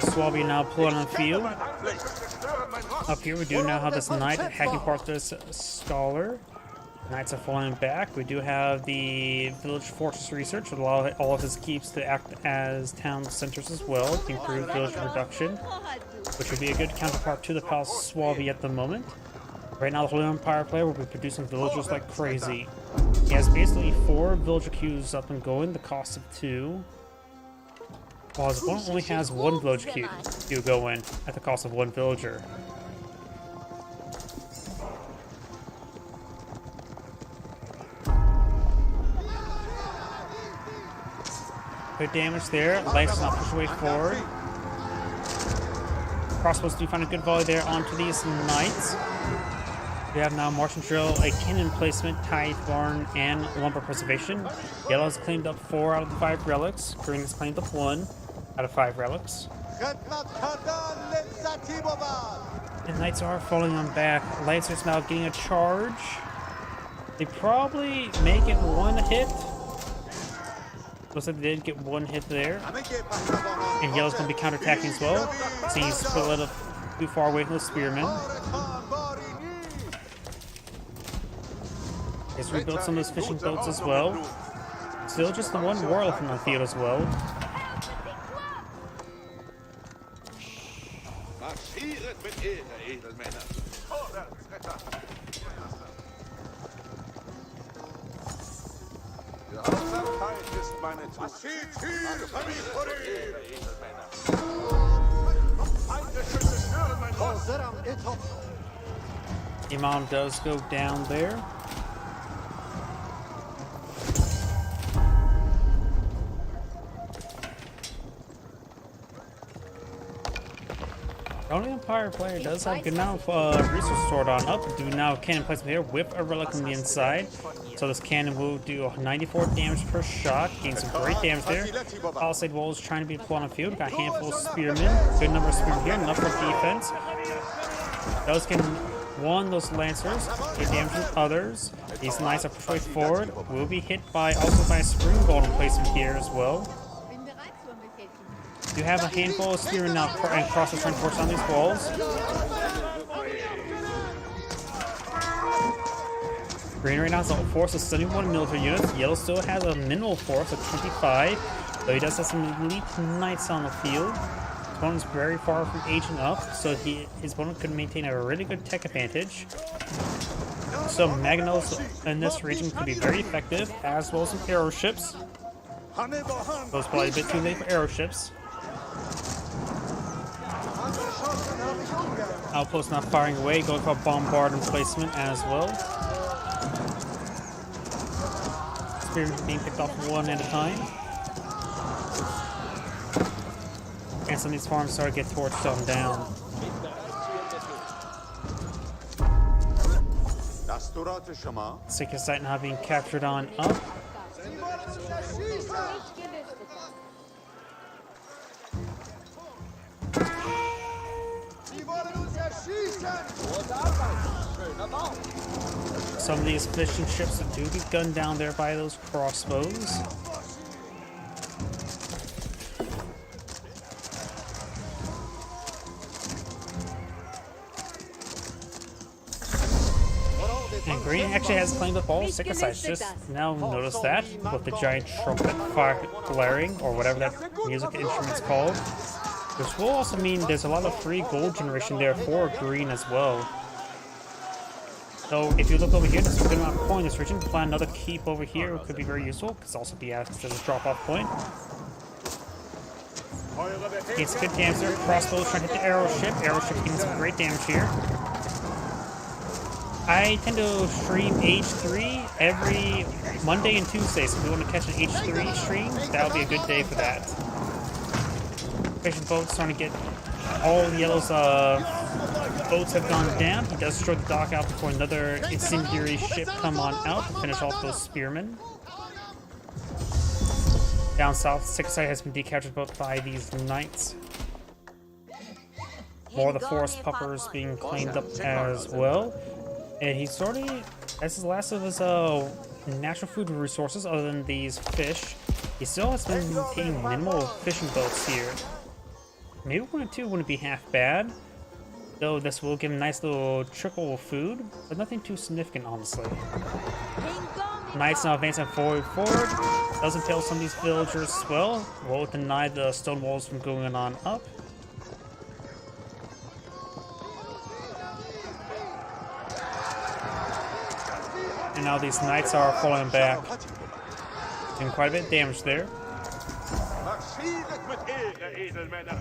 Swabia now pulling on the field. Up here we do now have this knight hacking part of this scholar. Knights are falling back. We do have the village fortress research with all of his keeps to act as town centers as well to improve village production, which would be a good counterpart to the Palace of Swabia at the moment. Right now the Holy Empire player will be producing villagers like crazy. He has basically 4 villager queues up and going, the cost of 2. While his opponent only has 1 village queue going at the cost of 1 villager. Good damage there. Lance not push away forward. crossbows do find a good volley there onto these knights. We have now March and Drill, a cannon placement, tithe barn, and lumber preservation. Yellow has claimed up 4 out of the 5 relics. Green has claimed up 1 out of 5 relics. The knights are falling on back. Lancers now getting a charge. They probably make it 1 hit. Looks like they did get 1 hit there. And Yellow's going to be counterattacking as well. So he's put a little too far away from the spearmen. He's rebuilt some of those fishing boats as well. Still just the 1 warlock on the field as well. Marschiert mit Ehre, Edelmänner. Vorwärts, Ritter. Grausamkeit ist meine Tugend. Marschiert hier, Edelmänner. Feindliche stören mein Ross. Imam does go down there. The only Empire player does have good amount of resource stored on up. Do now cannon placement here with a relic on the inside. So this cannon will do 94 damage per shot. Gain some great damage there. Palisade walls trying to be deployed on the field. Got a handful of spearmen. Good number of spearmen here. Enough for defense. Those can one those lancers. Good damage from others. These knights are pushed forward. Will be hit by also by a spring golden placement here as well. You have a handful of spearmen now and crossers trying to force down these walls. Green right now has a force of 71 military units. Yellow still has a minimal force of 25, though he does have some elite knights on the field. His opponent's very far from aging up, so his opponent could maintain a really good tech advantage. So Magnos in this region could be very effective, as well as some arrow ships. Those probably a bit too late for arrow ships. Outpost not firing away, going for a bombardment placement as well. Spearmen being picked off 1 at a time. And some of these farms start to get torched on down. Sicker site now being captured on up. Some of these fishing ships do get gunned down there by those crossbows. And Green actually has claimed up all Sicker sites. Just now notice that with the giant trumpet fire blaring, or whatever that music instrument's called. Which will also mean there's a lot of free gold generation there for Green as well. So if you look over here, there's a good amount of coin in this region. Plan another keep over here could be very useful, because also be asked as a drop-off point. It's good damage there. Crossbows trying to hit the arrow ship. Arrow ship getting some great damage here. I tend to stream H3 every Monday and Tuesday, so if you want to catch an H3 stream, that'll be a good day for that. Fishing boats trying to get all Yellow's boats have gone down. He does destroy the dock out before another incendiary ship come on out to finish off those spearmen. Down south, Sicker site has been decaptured both by these knights. More of the forest puppers being claimed up as well. And he's sort of, as his last of his natural food resources other than these fish, he still has been maintaining minimal fishing boats here. Maybe 1 or 2 wouldn't be half bad, though this will give him a nice little trickle of food, but nothing too significant, honestly. Knights now advancing forward. Does impale some of these villagers as well. Will deny the stone walls from going on up. And now these knights are falling back. Doing quite a bit of damage there. Marschiert mit Ehre, Edelmänner.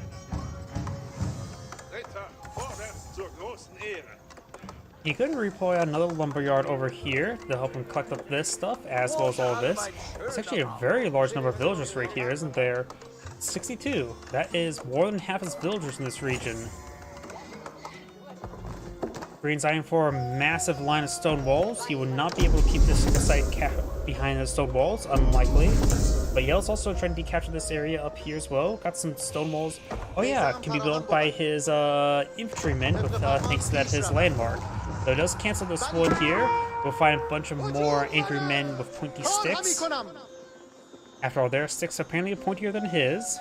Ritter, vorwärts zur großen Ehre. He could redeploy another lumberyard over here to help him collect up this stuff, as well as all of this. It's actually a very large number of villagers right here, isn't there? 62. That is more than half his villagers in this region. Green's eyeing for a massive line of stone walls. He will not be able to keep this site behind the stone walls, unlikely. But Yellow's also trying to decapture this area up here as well. Got some stone walls. Oh yeah, can be built by his infantrymen with thanks to that his landmark. So it does cancel this one here. We'll find a bunch of more angry men with pointy sticks. After all, their sticks are apparently pointier than his.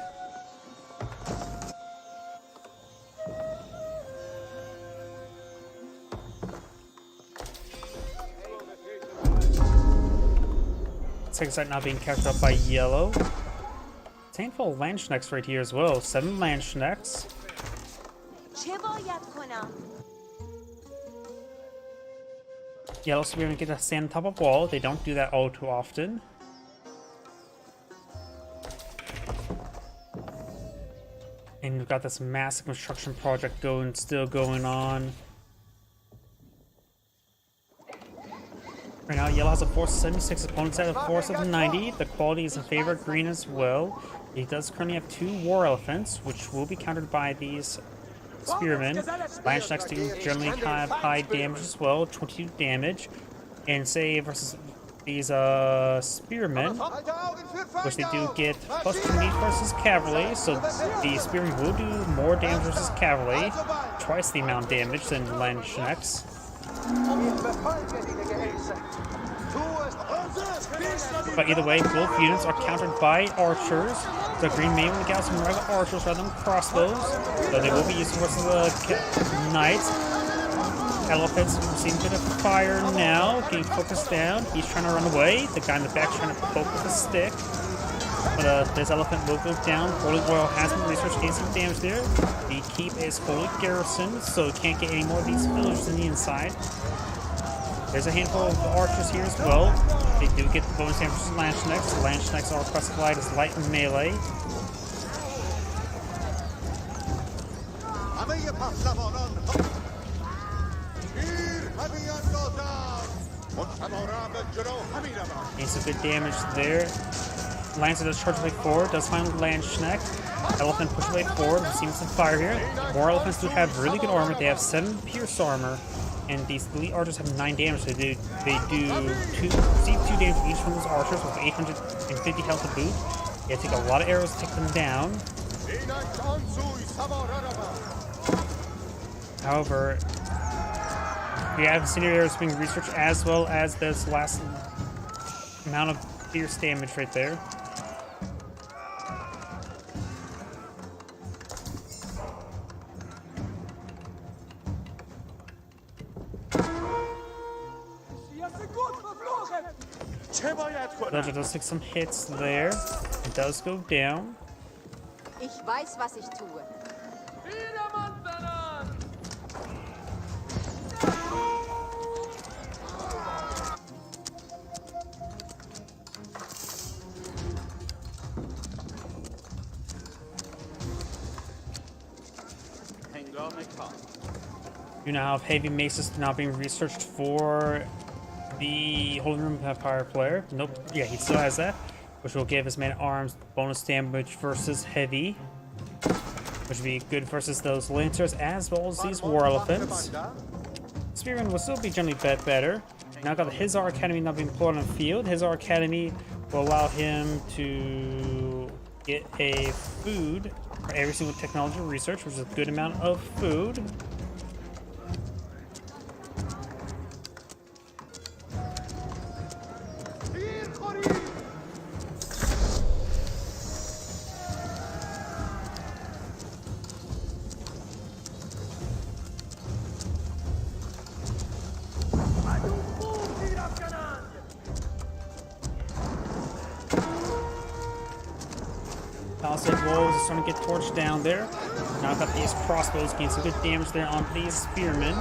Second site not being captured up by Yellow. It's a handful of Landsknecks right here as well. 7 Landsknecks. Yellow Spearmen get to stand on top of wall. They don't do that all too often. And we've got this massive construction project still going on. Right now, Yellow has a force of 76, opponents at a force of 90. The quality is in favor of Green as well. He does currently have 2 War Elephants, which will be countered by these Spearmen. Landsknecks do generally have high damage as well, 22 damage. And say versus these Spearmen, which they do get plus 20 versus Cavalry, so the Spearmen will do more damage versus Cavalry, twice the amount of damage than Landsknecks. But either way, both units are countered by archers. So Green may only get some regular archers rather than crossbows. So they will be using versus the knights. Elephants receiving a bit of fire now, getting focused down. He's trying to run away. The guy in the back trying to poke with a stick. But this elephant will go down. Holy Oil has been researched, getting some damage there. The keep is fully garrisoned, so it can't get any more of these villagers in the inside. There's a handful of archers here as well. They do get the bonus damage from Landsknecks. Landsknecks are classified as light and melee. Getting some good damage there. Lancer does charge away forward, does find Landsknecht. Elephant push away forward, we're seeing some fire here. More elephants do have really good armor. They have 7 pierce armor. And these elite archers have 9 damage. So they receive 2 damage each from those archers with 850 health to boot. You take a lot of arrows to take them down. However, we have incendiary arrows being researched as well as this last amount of fierce damage right there. Villager does take some hits there. It does go down. Ich weiß, was ich tue. You now have heavy maces now being researched for the Holy Room Empire player. Nope. Yeah, he still has that, which will give his man-at-arms bonus damage versus heavy, which would be good versus those Lancers as well as these War Elephants. Spearman will still be generally better. Now got the Hizar Academy now being deployed on the field. Hizar Academy will allow him to get a food for every single technology research, which is a good amount of food. Palisade walls is starting to get torched down there. Now I've got these crossbows getting some good damage there on these spearmen.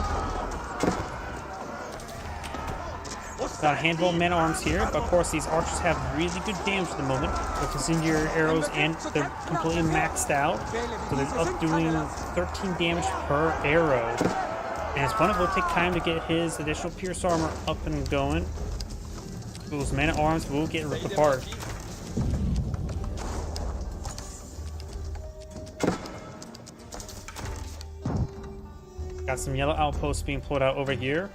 Got a handful of men-at-arms here, but of course these archers have really good damage at the moment with incendiary arrows, and they're completely maxed out. So they're up doing 13 damage per arrow. And it's fun, it will take time to get his additional pierce armor up and going. Those men-at-arms will get ripped apart. Got some yellow outposts being pulled out over here.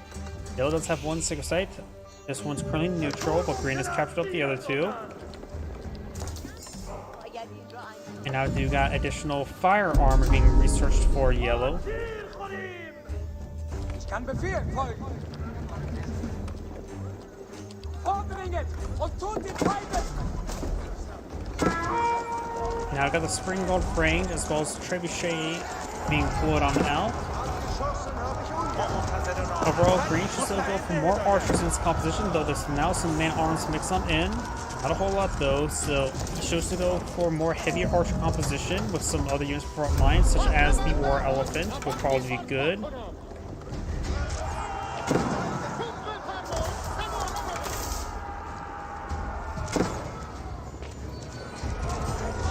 Yellow does have one single site. This one's currently neutral, but green has captured up the other two. And now you got additional fire armor being researched for yellow. Ich kann Befehl folgen. Vordringen und tut die Feinde! Now I got the Springald Range as well as Trebuchet being pulled on out. Overall, green should still go for more archers in its composition, though there's now some man-arms mixed on in. Not a whole lot though, so it shows to go for more heavier archer composition with some other units front line, such as the War Elephant, will probably be good.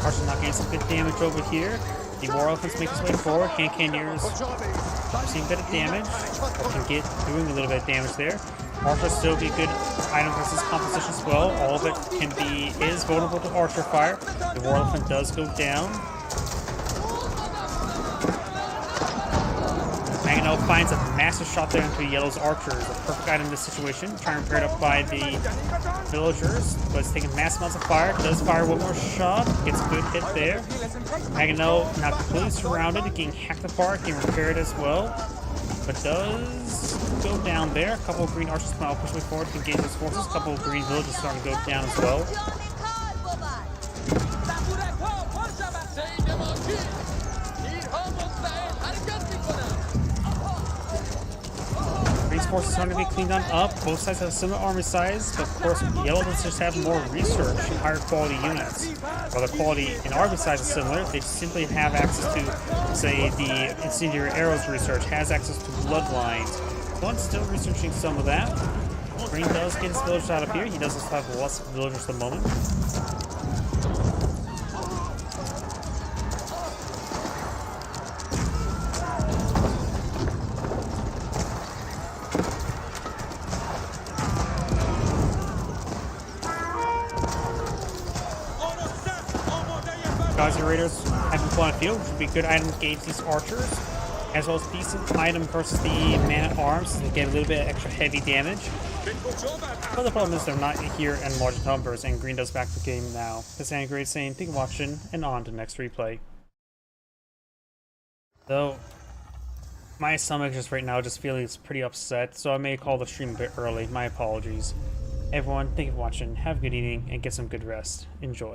Archer's not getting some good damage over here. The War Elephants make his way forward. Hand Cannoneers receiving a bit of damage, or can get doing a little bit of damage there. Archer still be a good item versus composition as well. All of it is vulnerable to archer fire. The War Elephant does go down. Magano finds a massive shot there into Yellow's archers. A perfect item in this situation. Trying to pair it up by the villagers, but it's taking massive amounts of fire. Does fire one more shot. Gets a good hit there. Magano now completely surrounded, getting hacked apart, getting repaired as well. But does go down there. A couple of green archers now pushing forward to engage his forces. A couple of green villagers starting to go down as well. Green's forces starting to be cleaned on up. Both sides have a similar army size, but of course yellow does just have more research and higher quality units. While the quality and army size is similar, they simply have access to, say, the incendiary arrows research has access to bloodlines. One's still researching some of that. Green does get his villagers out of here. He does also have lots of villagers at the moment. Gazi Raiders having fun on the field, which would be a good item to engage these archers, as well as decent item versus the man-at-arms to get a little bit extra heavy damage. But the problem is they're not here in large numbers, and green does back the game now. This is Great saying thank you for watching, and on to the next replay. So, my stomach just right now just feeling it's pretty upset, so I may call the stream a bit early. My apologies. Everyone, thank you for watching, have a good evening, and get some good rest. Enjoy.